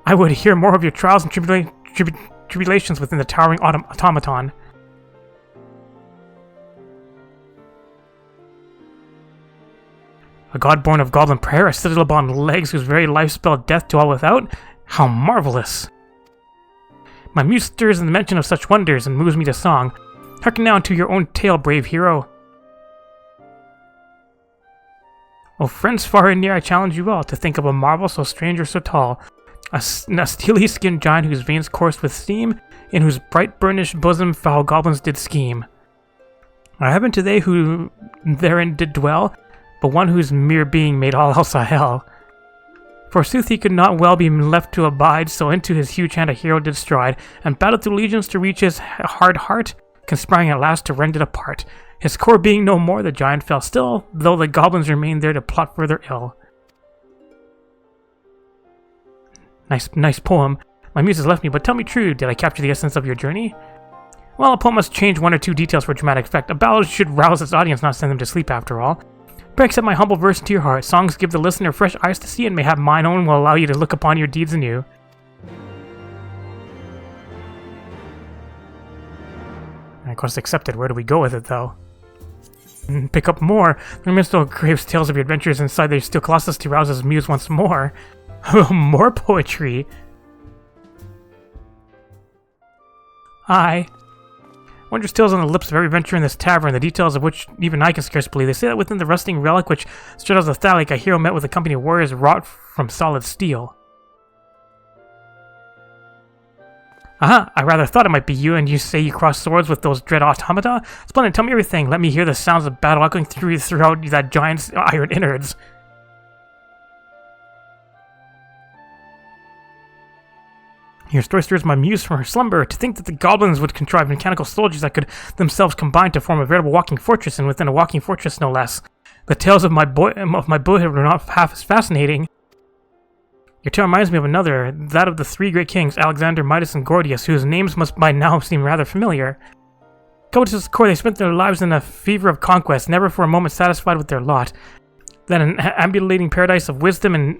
I would hear more of your trials and tribulations within the towering automaton. A god born of goblin prayer, a citadel upon legs whose very life spelled death to all without? How marvelous! My muse stirs in the mention of such wonders and moves me to song. Hearken now unto your own tale, brave hero. O friends far and near, I challenge you all to think of a marvel so strange or so tall. A steely-skinned giant whose veins coursed with steam, in whose bright burnished bosom foul goblins did scheme. I heaven to they who therein did dwell, but one whose mere being made all else a hell. Forsooth he could not well be left to abide, so into his huge hand a hero did stride, and battled through legions to reach his hard heart, conspiring at last to rend it apart. His core being no more, the giant fell still, though the goblins remained there to plot further ill. Nice poem. My muse has left me, but tell me true, did I capture the essence of your journey? Well, a poem must change one or two details for dramatic effect. A ballad should rouse its audience, not send them to sleep after all. Pray accept my humble verse into your heart. Songs give the listener fresh eyes to see, and mayhap mine own will allow you to look upon your deeds anew. Of course, accepted. Where do we go with it, though? Pick up more. The minstrel craves tales of your adventures inside their steel colossus to rouse his muse once more. More poetry. Aye. Wondrous tales on the lips of every venture in this tavern, the details of which even I can scarce believe. They say that within the rusting relic which straddles the thallic, a hero met with a company of warriors wrought from solid steel. Aha! I rather thought it might be you, and you say you crossed swords with those dread automata? Splendid, tell me everything. Let me hear the sounds of battle echoing throughout that giant's iron innards. Your story stirs my muse from her slumber. To think that the goblins would contrive mechanical soldiers that could themselves combine to form a veritable walking fortress, and within a walking fortress no less. The tales of my boyhood were not half as fascinating. Your tale reminds me of another, that of the three great kings, Alexander, Midas, and Gordius, whose names must by now seem rather familiar. Covetous core, they spent their lives in a fever of conquest, never for a moment satisfied with their lot. That an ambulating paradise of wisdom and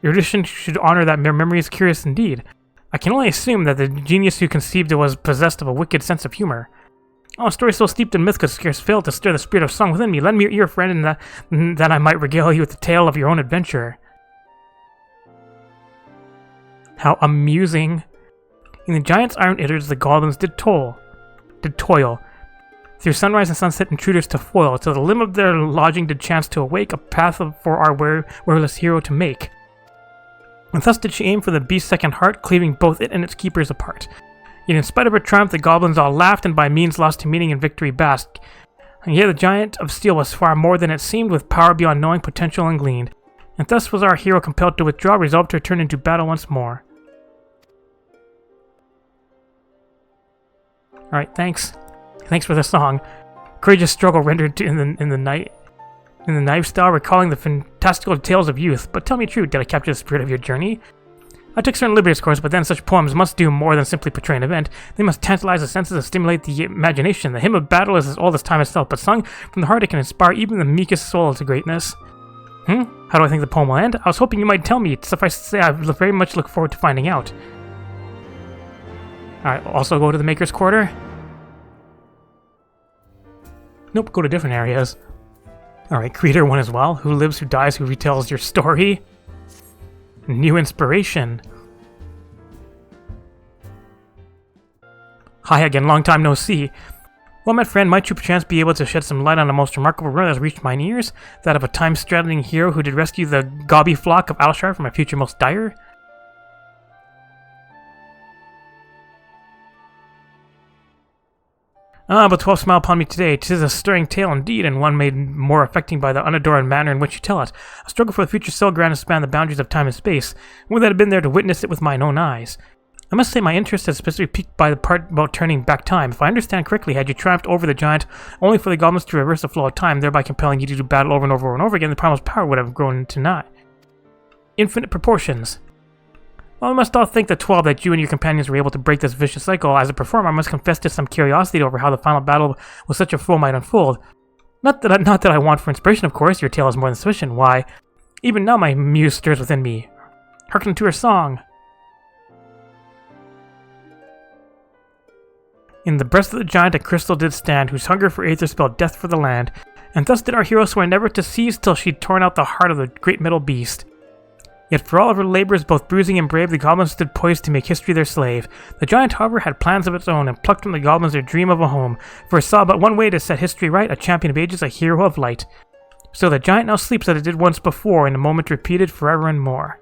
erudition should honor that mere memory is curious indeed. I can only assume that the genius who conceived it was possessed of a wicked sense of humor. Oh, a story so steeped in myth could scarce fail to stir the spirit of song within me. Lend me your ear, friend, and that I might regale you with the tale of your own adventure. How amusing. In the giant's iron idders, the goblins did toil. Through sunrise and sunset intruders to foil, till the limb of their lodging did chance to awake, a path for our wearless hero to make. And thus did she aim for the beast's second heart, cleaving both it and its keepers apart. Yet in spite of her triumph, the goblins all laughed, and by means lost to meaning and victory basked. And yet the giant of steel was far more than it seemed, with power beyond knowing, potential ungleaned. And thus was our hero compelled to withdraw, resolved to return into battle once more. Alright, thanks. Thanks for the song. Courageous struggle rendered in the knife style, recalling the fantastical tales of youth. But tell me true, did I capture the spirit of your journey? I took certain liberties, of course, but then such poems must do more than simply portray an event. They must tantalize the senses and stimulate the imagination. The hymn of battle is as old as time itself, but sung from the heart it can inspire even the meekest soul to greatness. How do I think the poem will end? I was hoping you might tell me. Suffice to say, I very much look forward to finding out. Alright, also go to the Maker's Quarter. Nope, go to different areas. Alright, Creator 1 as well. Who lives, who dies, who retells your story? New inspiration. Hi again, long time no see. Well, my friend, might you perchance be able to shed some light on a most remarkable rumor that has reached mine ears? That of a time-straddling hero who did rescue the gobby flock of Alshar from a future most dire? Ah, but 12 smile upon me today. 'Tis a stirring tale indeed, and one made more affecting by the unadorned manner in which you tell it. A struggle for the future so grand to span the boundaries of time and space. Would that have been there to witness it with mine own eyes. I must say my interest has specifically piqued by the part about turning back time. If I understand correctly, had you triumphed over the giant only for the goblins to reverse the flow of time, thereby compelling you to do battle over and over and over again, the primal's power would have grown to nigh infinite proportions. Well, we must all think the 12 that you and your companions were able to break this vicious cycle. As a performer, I must confess to some curiosity over how the final battle with such a foe might unfold. Not that I want for inspiration, of course. Your tale is more than sufficient. Why, even now my muse stirs within me. Hearken to her song. In the breast of the giant a crystal did stand, whose hunger for aether spelled death for the land. And thus did our hero swear never to cease till she'd torn out the heart of the great metal beast. Yet for all of her labors, both bruising and brave, the goblins stood poised to make history their slave. The giant, however, had plans of its own, and plucked from the goblins their dream of a home, for it saw but one way to set history right, a champion of ages, a hero of light. So the giant now sleeps as it did once before, in a moment repeated forever and more.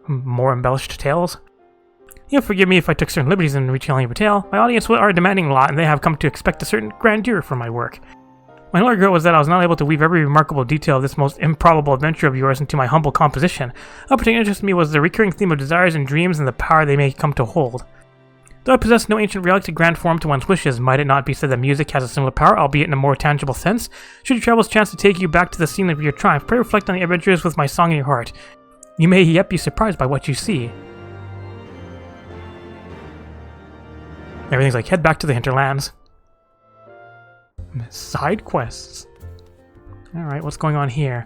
More embellished tales? You'll forgive me if I took certain liberties in retelling your tale. My audience are demanding a lot, and they have come to expect a certain grandeur from my work. My only regret was that I was not able to weave every remarkable detail of this most improbable adventure of yours into my humble composition. What particularly interested me was the recurring theme of desires and dreams and the power they may come to hold. Though I possess no ancient relic to grant form to one's wishes, might it not be said that music has a similar power, albeit in a more tangible sense? Should your travels chance to take you back to the scene of your triumph, pray reflect on the adventures with my song in your heart. You may yet be surprised by what you see. Everything's like, head back to the hinterlands. Side quests. Alright, what's going on here?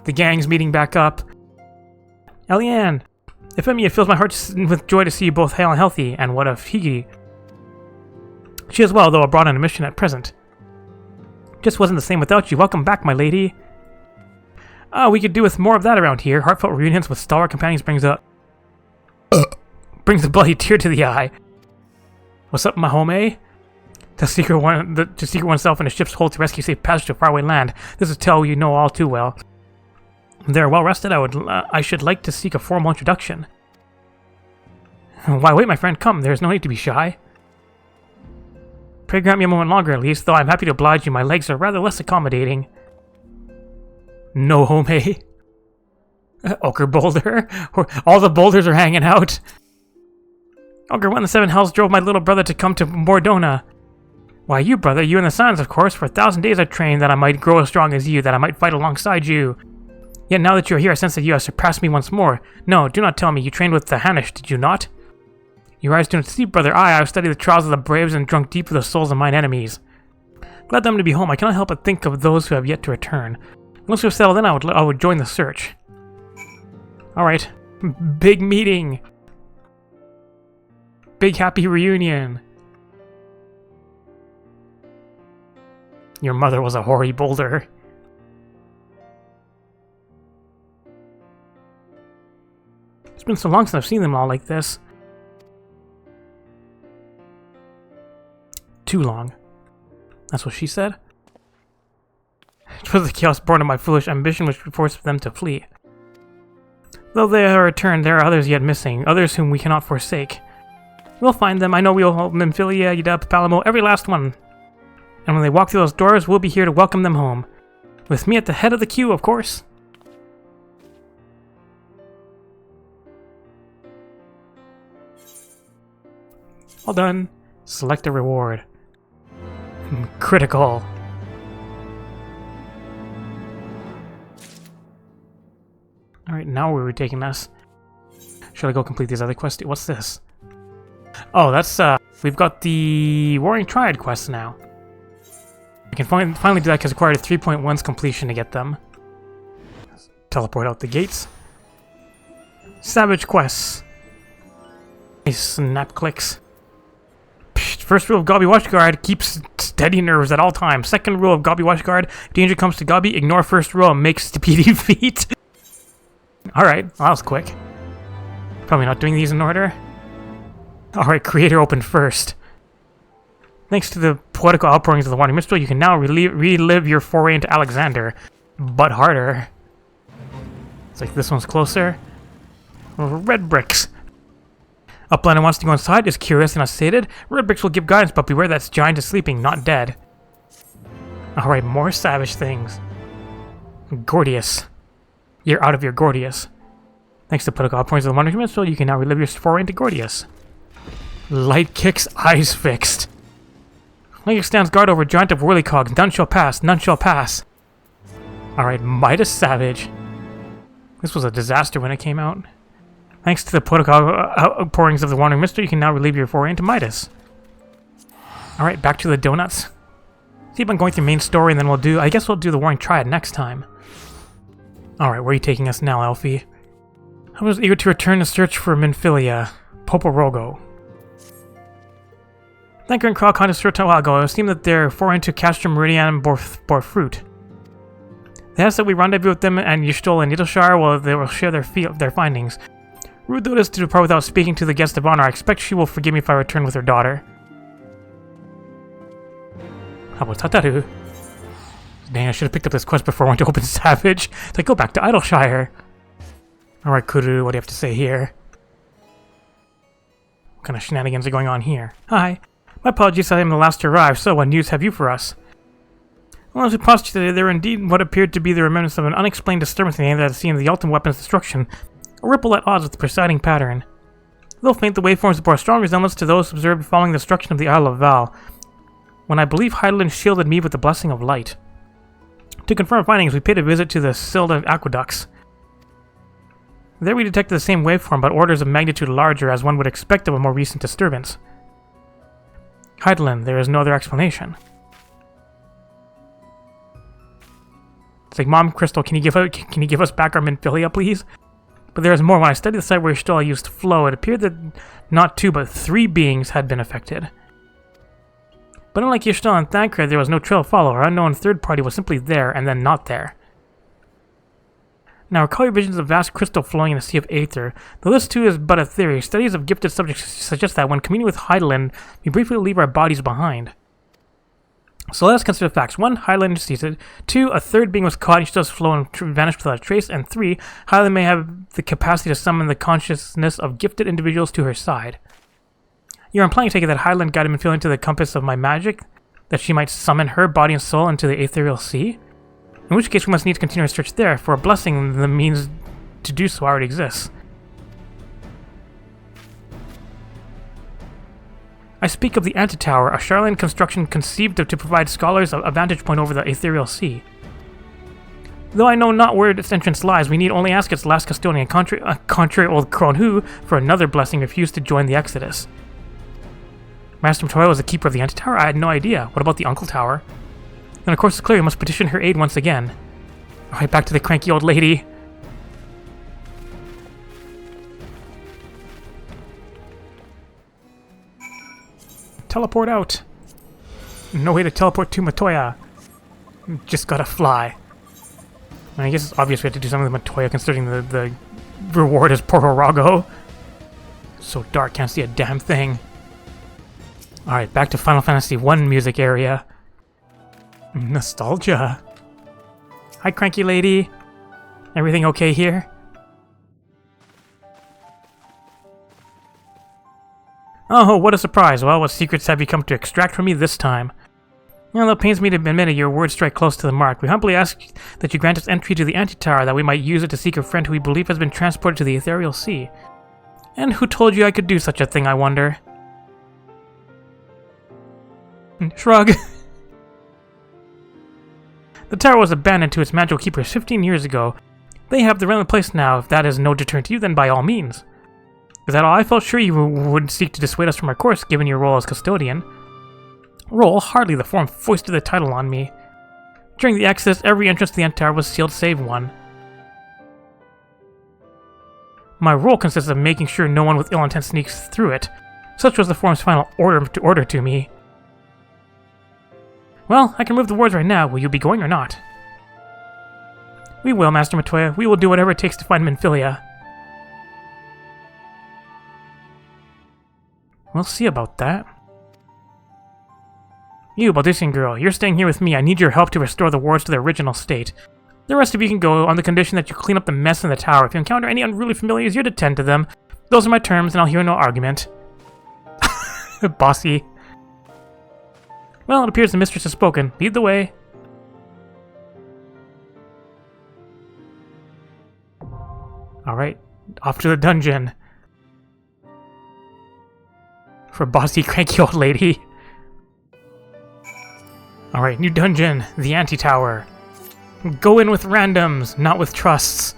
The gang's meeting back up. Eliane! Euphemia, it fills my heart with joy to see you both hale and healthy, and what of Higi? She is well, though abroad on a mission at present. Just wasn't the same without you. Welcome back, my lady. We could do with more of that around here. Heartfelt reunions with stalwart companions brings a bloody tear to the eye. What's up, my homie? To secret oneself in a ship's hold to rescue safe passage to a faraway land. This is a tale you know all too well. They're well rested. I should like to seek a formal introduction. Why wait, my friend? Come, there's no need to be shy. Pray grant me a moment longer at least, though I'm happy to oblige you. My legs are rather less accommodating. No, homie. Ochre boulder? All the boulders are hanging out. Ogre, when the Seven Hells drove my little brother to come to Mordona. Why, you, brother, you and the Sons, of course. For 1,000 days I trained that I might grow as strong as you, that I might fight alongside you. Yet now that you are here, I sense that you have surpassed me once more. No, do not tell me. You trained with the Hanish, did you not? Your eyes do not sleep, brother. I have studied the trials of the braves and drunk deep for the souls of mine enemies. Glad them to be home. I cannot help but think of those who have yet to return. Once we have settled in, I would join the search. Alright. Big meeting. Big happy reunion. Your mother was a hoary boulder. It's been so long since I've seen them all like this. Too long. That's what she said. It was the chaos born of my foolish ambition which forced them to flee. Though they have returned, there are others yet missing, others whom we cannot forsake. We'll find them. I know we'll hold Minfilia, Yidab, Palamo, every last one. And when they walk through those doors, we'll be here to welcome them home. With me at the head of the queue, of course. All done. Select a reward. Critical. Alright, now where are we taking us? Should I go complete these other quests? What's this? Oh, that's, we've got the Warring Triad quest now. I can finally do that because it required a 3.1's completion to get them. Teleport out the gates. Savage quests. Nice snap clicks. First rule of Gobby Watchguard, keep steady nerves at all times. Second rule of Gobby Watchguard, if danger comes to Gobby, ignore first rule and make speedy feet. Alright, well, that was quick. Probably not doing these in order. Alright, Creator opened first. Thanks to the poetical outpourings of the Wandering Minstrel, you can now relive your foray into Alexander. But harder. It's like this one's closer. Red bricks. Uplander wants to go inside, is curious and unstated. Red bricks will give guidance, but beware that giant is sleeping, not dead. Alright, more savage things. Gordius. You're out of your Gordius. Thanks to poetical outpourings of the Wandering Minstrel, you can now relive your foray into Gordius. Light kicks, eyes fixed. Like stands guard over giant of whirlycogs. None shall pass, none shall pass. Alright, Midas Savage. This was a disaster when it came out. Thanks to the poetical outpourings of the Wandering Minstrel, you can now relieve your foray into Midas. Alright, back to the donuts. Keep on going through main story and then I guess we'll do the Warring Triad next time. Alright, where are you taking us now, Elfie? I was eager to return to search for Minfilia. Poporogo. Thanker and Krog contested a while ago. It seemed that their foray into Castrum Meridian bore fruit. They asked that we rendezvous with them and Ystol and Needleshire while they will share their findings. Rude though it is to depart without speaking to the guest of honor, I expect she will forgive me if I return with her daughter. How about Tataru? Dang, I should have picked up this quest before I went to Open Savage. It's like, go back to Idleshire. Alright, Kuru, what do you have to say here? What kind of shenanigans are going on here? Hi. My apologies, I am the last to arrive, so what news have you for us? Well, as we postulated, there were indeed what appeared to be the remnants of an unexplained disturbance in the air that had seen the ultimate weapon's destruction, a ripple at odds with the presiding pattern. Though faint, the waveforms bore strong resemblance to those observed following the destruction of the Isle of Val, when I believe Hydaelyn shielded me with the blessing of light. To confirm findings, we paid a visit to the Silda aqueducts. There we detected the same waveform, but orders of magnitude larger, as one would expect of a more recent disturbance. Hydaelyn, there is no other explanation. It's like, Mom, Crystal, can you give us back our Minfilia, please? But there is more. When I studied the site where Ystol used flow, it appeared that not 2 but 3 beings had been affected. But unlike Ystol and Thancred, there was no trail to follow. Our unknown third party was simply there and then not there. Now, recall your visions of vast crystal flowing in a sea of aether. Though this too is but a theory, studies of gifted subjects suggest that when communing with Hydaelyn, we briefly leave our bodies behind. So let us consider facts. 1, Hydaelyn sees it. 2, a third being was caught in Ystol's flow and vanished without a trace. And 3, Hydaelyn may have the capacity to summon the consciousness of gifted individuals to her side. You're implying, take it, that Hydaelyn guided Minfilia into the compass of my magic, that she might summon her body and soul into the ethereal sea? In which case we must need to continue our search there, for a blessing the means to do so already exists. I speak of the Antitower, a Charlatan construction conceived to provide scholars a vantage point over the ethereal sea. Though I know not where its entrance lies, we need only ask its last custodian, contrary old crone who, for another blessing, refused to join the Exodus. Master Matoya was the keeper of the Antitower? I had no idea. What about the Uncle Tower? Then of course it's clear we must petition her aid once again. Alright, back to the cranky old lady. Teleport out. No way to teleport to Matoya. Just gotta fly. I guess it's obvious we have to do something with Matoya considering the reward is Porto-Rago. So dark, can't see a damn thing. Alright, back to Final Fantasy I music area. Nostalgia. Hi, cranky lady. Everything okay here? Oh, what a surprise. Well, what secrets have you come to extract from me this time? Well, it pains me to admit it, your words strike close to the mark. We humbly ask that you grant us entry to the Antitower, that we might use it to seek a friend who we believe has been transported to the ethereal sea. And who told you I could do such a thing, I wonder? Shrug. The tower was abandoned to its magical keepers 15 years ago. They have the relevant place now. If that is no deterrent to you, then by all means. Is that all? I felt sure you would seek to dissuade us from our course, given your role as custodian. Role? Hardly. The form foisted the title on me. During the Exodus, every entrance to the Antitower was sealed save one. My role consists of making sure no one with ill intent sneaks through it. Such was the form's final order to me. Well, I can move the wards right now. Will you be going or not? We will, Master Matoya. We will do whatever it takes to find Minfilia. We'll see about that. You, Baldician girl, you're staying here with me. I need your help to restore the wards to their original state. The rest of you can go on the condition that you clean up the mess in the tower. If you encounter any unruly familiars, you're to tend to them. Those are my terms, and I'll hear no argument. Bossy. Well, it appears the mistress has spoken. Lead the way. Alright, off to the dungeon. For bossy, cranky old lady. Alright, new dungeon, the Antitower. Go in with randoms, not with trusts.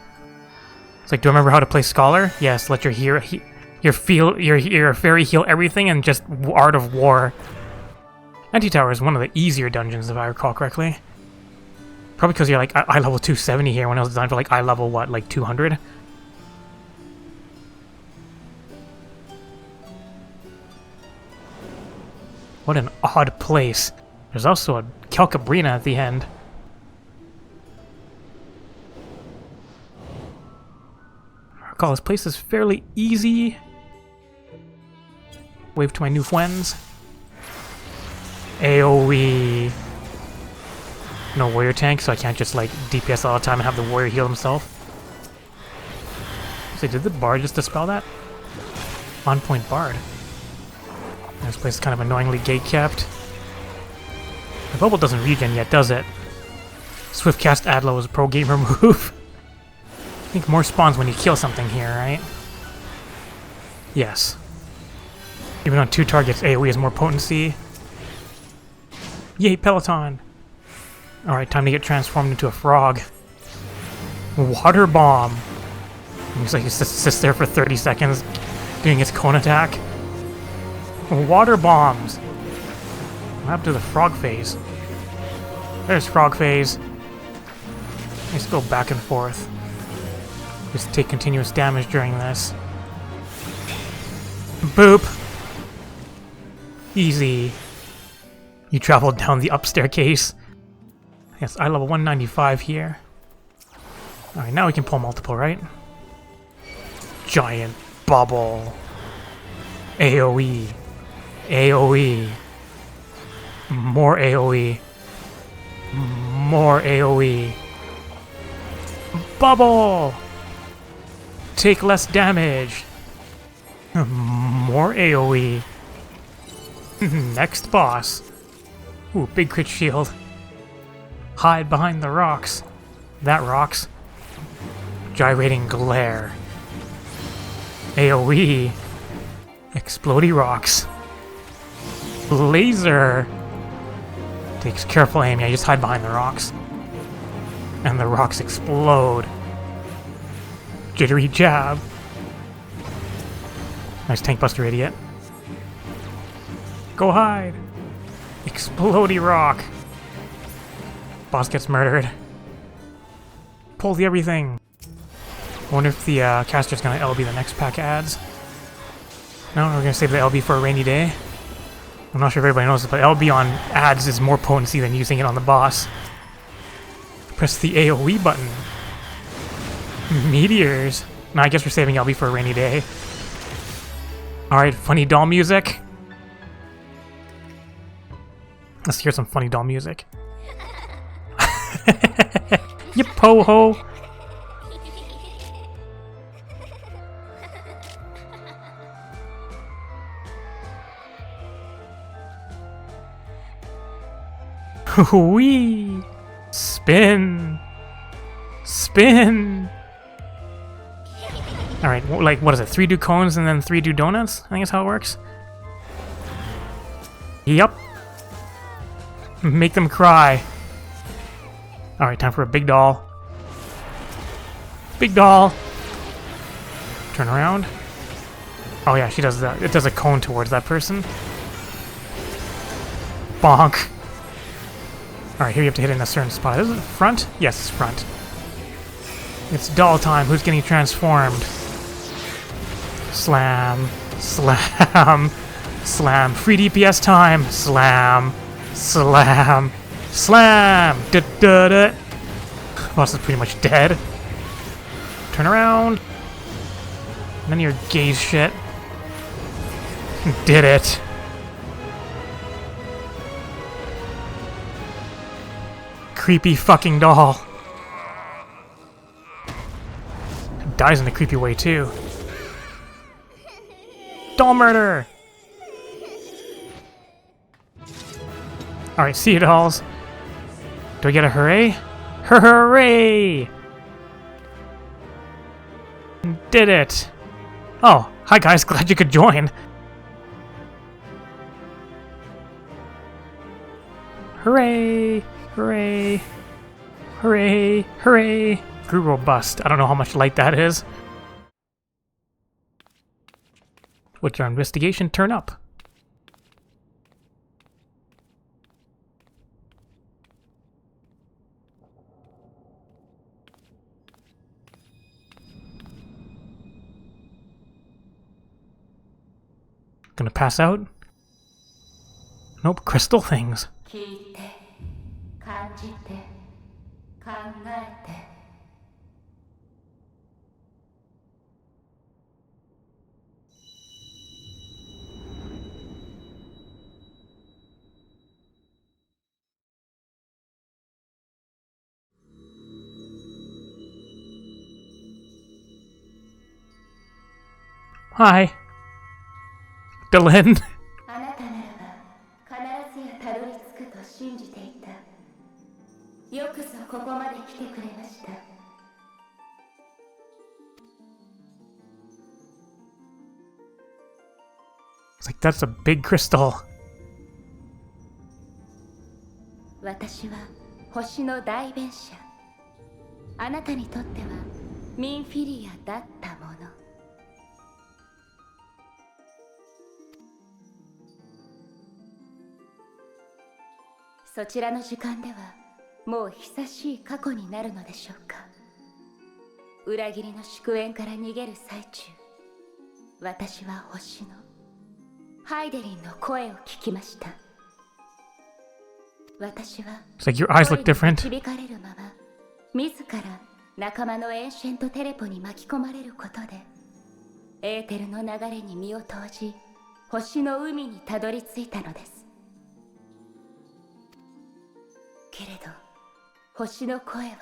It's like, do I remember how to play Scholar? Yes, let your fairy heal everything and just Art of War. Antitower is one of the easier dungeons, if I recall correctly. Probably because you're like eye level 270 here, when it was designed for like eye level, what, like 200? What an odd place. There's also a Calcabrina at the end. I recall this place is fairly easy. Wave to my new friends. AoE. No warrior tank, so I can't just like DPS all the time and have the warrior heal himself. So did the bard just dispel that? On point bard. This place is kind of annoyingly gate-kept. The bubble doesn't regen yet, does it? Swift cast Adlo is a pro gamer move. I think more spawns when you kill something here, right? Yes. Even on 2 targets, AoE has more potency. Yay, Peloton! Alright, time to get transformed into a frog. Water Bomb! Looks like it just sits there for 30 seconds doing its cone attack. Water Bombs! What happened to the frog phase? There's frog phase. Let's go back and forth. Just take continuous damage during this. Boop! Easy. You traveled down the up staircase. Yes, eye level 195 here. Alright, now we can pull multiple, right? Giant bubble. AoE. AoE. More AoE. More AoE. Bubble! Take less damage. More AoE. Next boss. Ooh, big crit shield. Hide behind the rocks. That rocks. Gyrating glare. AoE. Explodey rocks. Laser. Takes careful aim. Yeah, you just hide behind the rocks. And the rocks explode. Jittery jab. Nice tank buster, idiot. Go hide. Explodey rock. Boss gets murdered. Pull the everything. Wonder if the caster's gonna LB the next pack of ads. No, we're gonna save the LB for a rainy day. I'm not sure if everybody knows this, but LB on ads is more potency than using it on the boss. Press the AoE button. Meteors. No, I guess we're saving LB for a rainy day. Alright, funny doll music. Let's hear some funny doll music. You po-ho! Wee! Spin! Spin! Alright, like, what is it? 3 do cones and then 3 do donuts? I think that's how it works. Yup. Make them cry. Alright, time for a big doll. Big doll! Turn around. Oh yeah, she does that. It does a cone towards that person. Bonk. Alright, here you have to hit it in a certain spot. Is it front? Yes, it's front. It's doll time. Who's getting transformed? Slam. Slam. Slam. Free DPS time. Slam. Slam. Slam! Da-da-da! Boss is pretty much dead. Turn around. None of your gaze shit. Did it. Creepy fucking doll. Dies in a creepy way too. Doll murder! Alright, see you dolls. Do I get a hooray? Hooray! Did it! Oh, hi guys, glad you could join. Hooray! Hooray! Hooray! Hooray! Grew robust. I don't know how much light that is. What's our investigation turn up? Gonna pass out? Nope, crystal things. Hi. Dylan. It's like, that's a big crystal. 私は星の代弁者。あなたにとってはミンフィリアだったもの。そちらの時間ではもう久しい過去になるのでしょうか。裏切りの祝宴から逃げる最中、私は星のハイデリンの声を聞きました。私は It's like your eyes look different. 導かれるまま自ら仲間のエンシェントテレポに巻き込まれることでエーテルの流れに身を投じ星の海にたどり着いたのです。けれど星の声は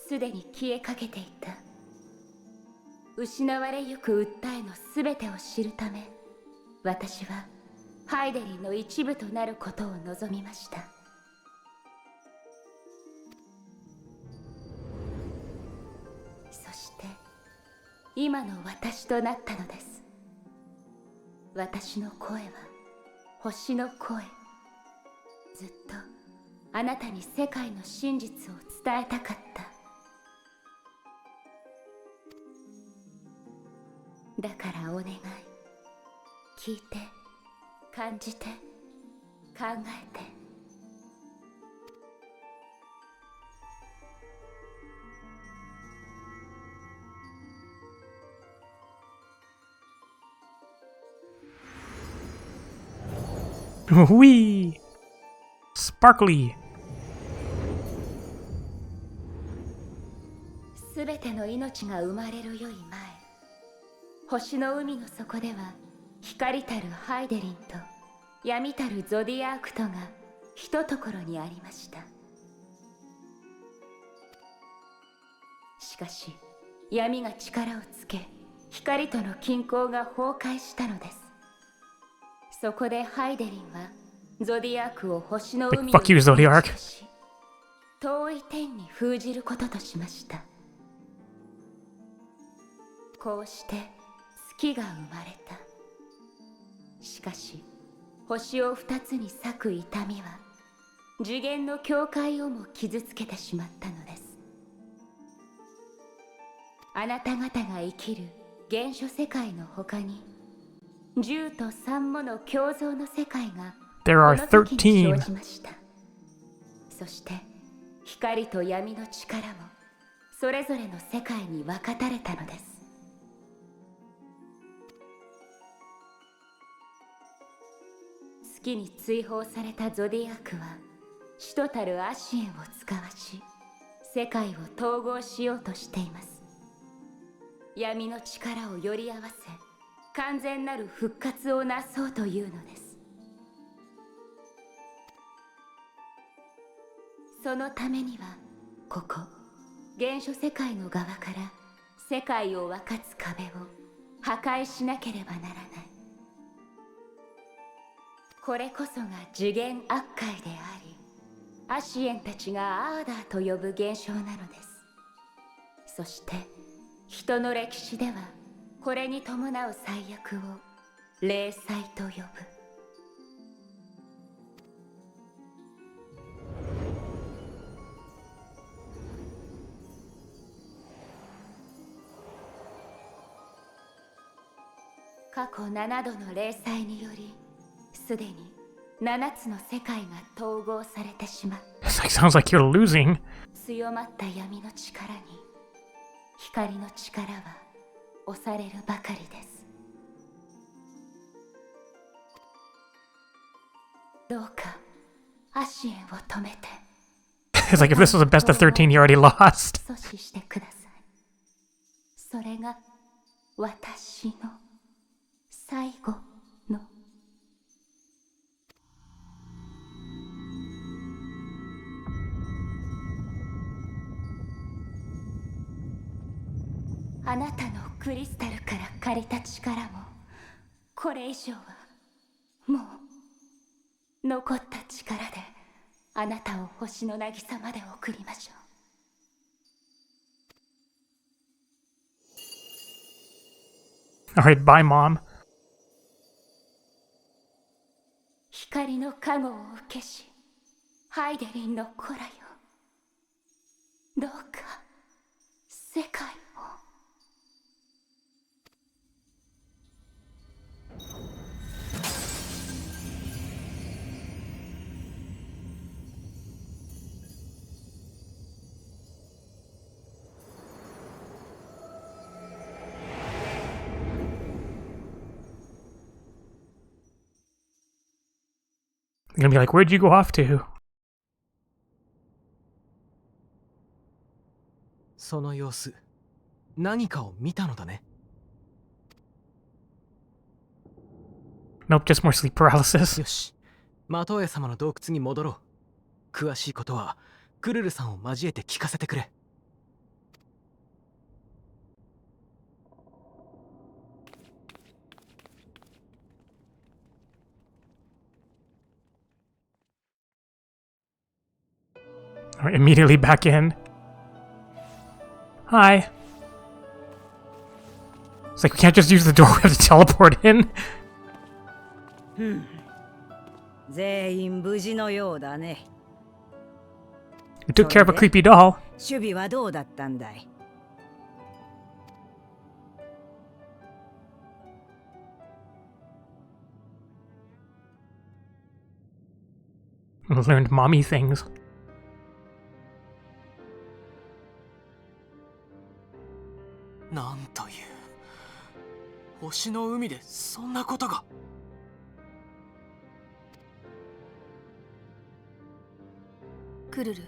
すでに消えかけていた。失われゆく訴えのすべてを知るため私はハイデリンの一部となることを望みました。そして今の私となったのです。私の声は星の声。ずっとあなたに世界の真実を伝えたかった。だからお願い。聞いて、感じて、考えて。Whee! Sparkly! すべての命が生まれるより前、星の海の底では光たるハイデリンと闇たるゾディアークトがひとところにありました。しかし闇が力をつけ、光との均衡が崩壊したのです。そこでハイデリンはゾディアークを星の海にFuck you, Zodiac. 遠い天に封じることとしました。こうして月が生まれた。しかし星を二つに裂く痛みは次元の境界をも傷つけてしまったのです。あなた方が生きる原初世界の他に10と3もの共造の世界が There are この時に生13. じました。そして光と闇の力もそれぞれの世界に分かたれたのです。月に追放されたゾディアークは使徒たるアシエンを使わし、世界を統合しようとしています。闇の力をより合わせ、完全なる復活をなそうというのです。そのためにはここ原初世界の側から世界を分かつ壁を破壊しなければならない。これこそが次元悪界であり、アシエンたちがアーダーと呼ぶ現象なのです。そして人の歴史ではこれに伴う災厄を霊災と呼ぶ。過去7度の霊災によりすでに7つの世界が統合されてしまった。Sounds like you're losing. 強まった闇の力に光の力は押されるばかりです。どうかアシエンを止めて。It's like if this was a best of 13, you already lost. 阻止してください。それが私の最後の。あなたのクリスタルから借りた力もこれ以上はもう残った力であなたを星の渚まで送りましょう。 Alright, bye, Mom. 光の加護を受けしハイデリンの子らよ、どうか世界を。You're gonna be like, where'd you go off to? その様子、何かを見たのだね。Nope, just more sleep paralysis. よし、マトウヤ様の洞窟に戻ろう。詳しいことはクルルさんを交えて聞かせてくれ。Alright, immediately back in. Hi. It's like we can't just use the door, we have to teleport in. 全員無事のようだね。 You took care of a creepy doll. 守備はどうだったんだい？ Learned mommy things. なんという、星の海でそんなことが。クルル、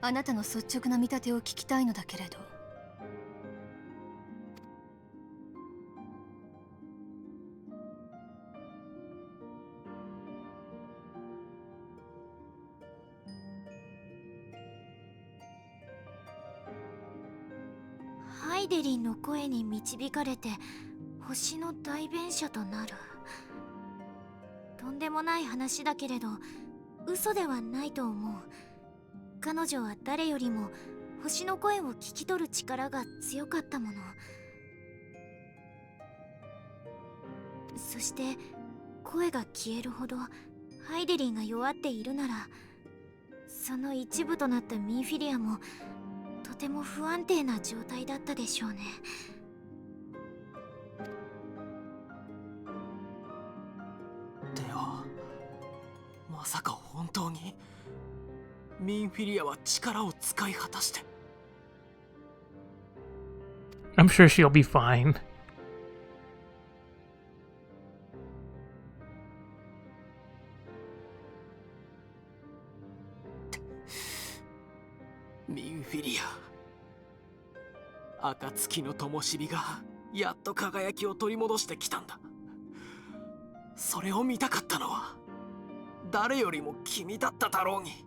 あなたの率直な見立てを聞きたいのだけれど。ハイデリンの声に導かれて星の代弁者となる。とんでもない話だけれど嘘ではないと思う。彼女は誰よりも星の声を聞き取る力が強かったもの。そして声が消えるほどハイデリンが弱っているなら、その一部となったミンフィリアもとても不安定な状態だったでしょうね。ではまさか本当にミンフィリアは力を使い果たして。 I'm sure she'll be fine. ミンフィリア、暁の灯火がやっと輝きを取り戻してきたんだ。それを見たかったのは誰よりも君だっただろうに。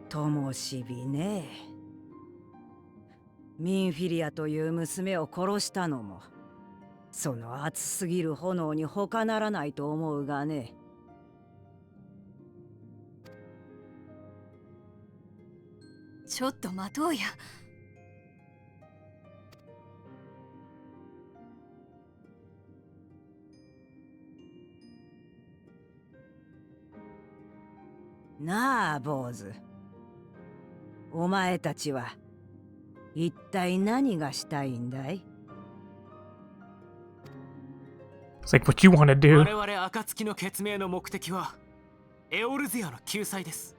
灯火ね。ミンフィリアという娘を殺したのもその熱すぎる炎に他ならないと思うがね。ちょっと待とうや。なあ坊主、お前たちは一体何がしたいんだい？ It's like what you want to do. 我々暁の決命の目的はエオルゼアの救済です。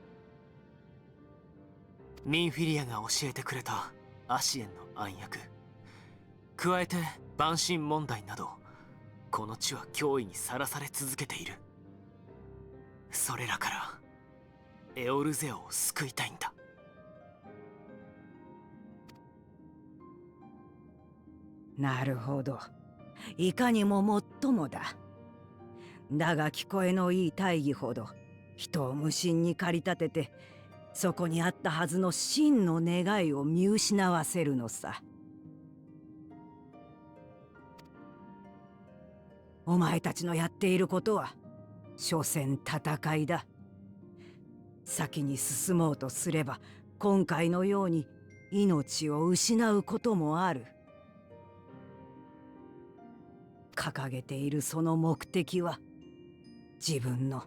ミンフィリアが教えてくれたアシエンの暗躍、加えて万神問題など、この地は脅威にさらされ続けている。それらからエオルゼアを救いたいんだ。なるほど、いかにももっともだ。だが聞こえのいい大義ほど人を無心に駆り立てて、そこにあったはずの真の願いを見失わせるのさ。お前たちのやっていることは所詮戦いだ。先に進もうとすれば今回のように命を失うこともある。掲げているその目的は自分の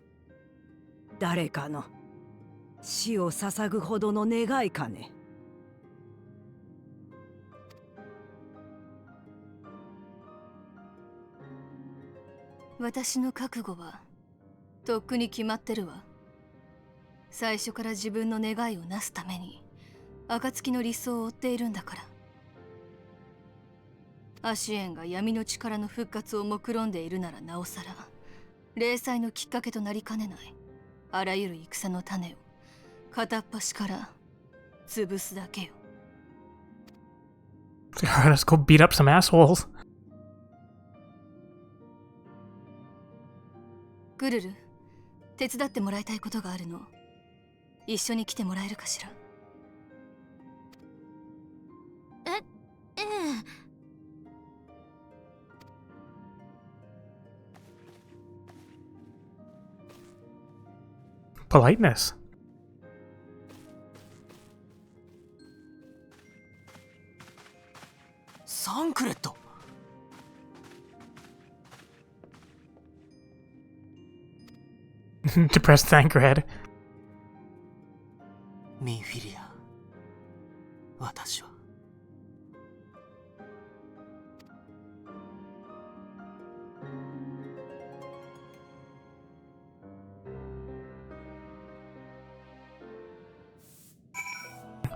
誰かの死を捧ぐほどの願いかね。私の覚悟はとっくに決まってるわ。最初から自分の願いをなすために暁の理想を追っているんだから。アシエンが闇の力の復活を目論んでいるならなおさら、霊祭のきっかけとなりかねないあらゆる戦の種を片っ端から潰すだけよ。Let's go beat up some assholes. グルル、手伝ってもらいたいことがあるの。一緒に来てもらえるかしら。ええ。Politeness. サンクレット。Depressed Thancred. ミンフィリア、私は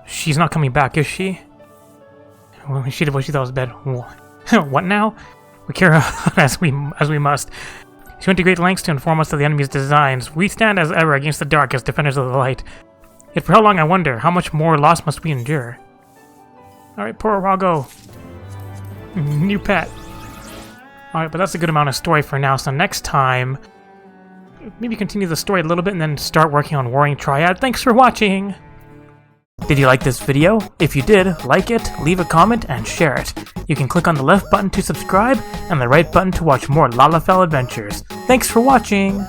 She's not coming back, is she? Well, she thought it was bad. What now? We carry on as we must. She went to great lengths to inform us of the enemy's designs. We stand as ever against the dark as defenders of the light. Yet for how long, I wonder? How much more loss must we endure? Alright, poor Rago. New pet. Alright, but that's a good amount of story for now, so next time, maybe continue the story a little bit and then start working on Warring Triad. Thanks for watching! Did you like this video? If you did, like it, leave a comment, and share it. You can click on the left button to subscribe, and the right button to watch more Lalafell adventures. Thanks for watching!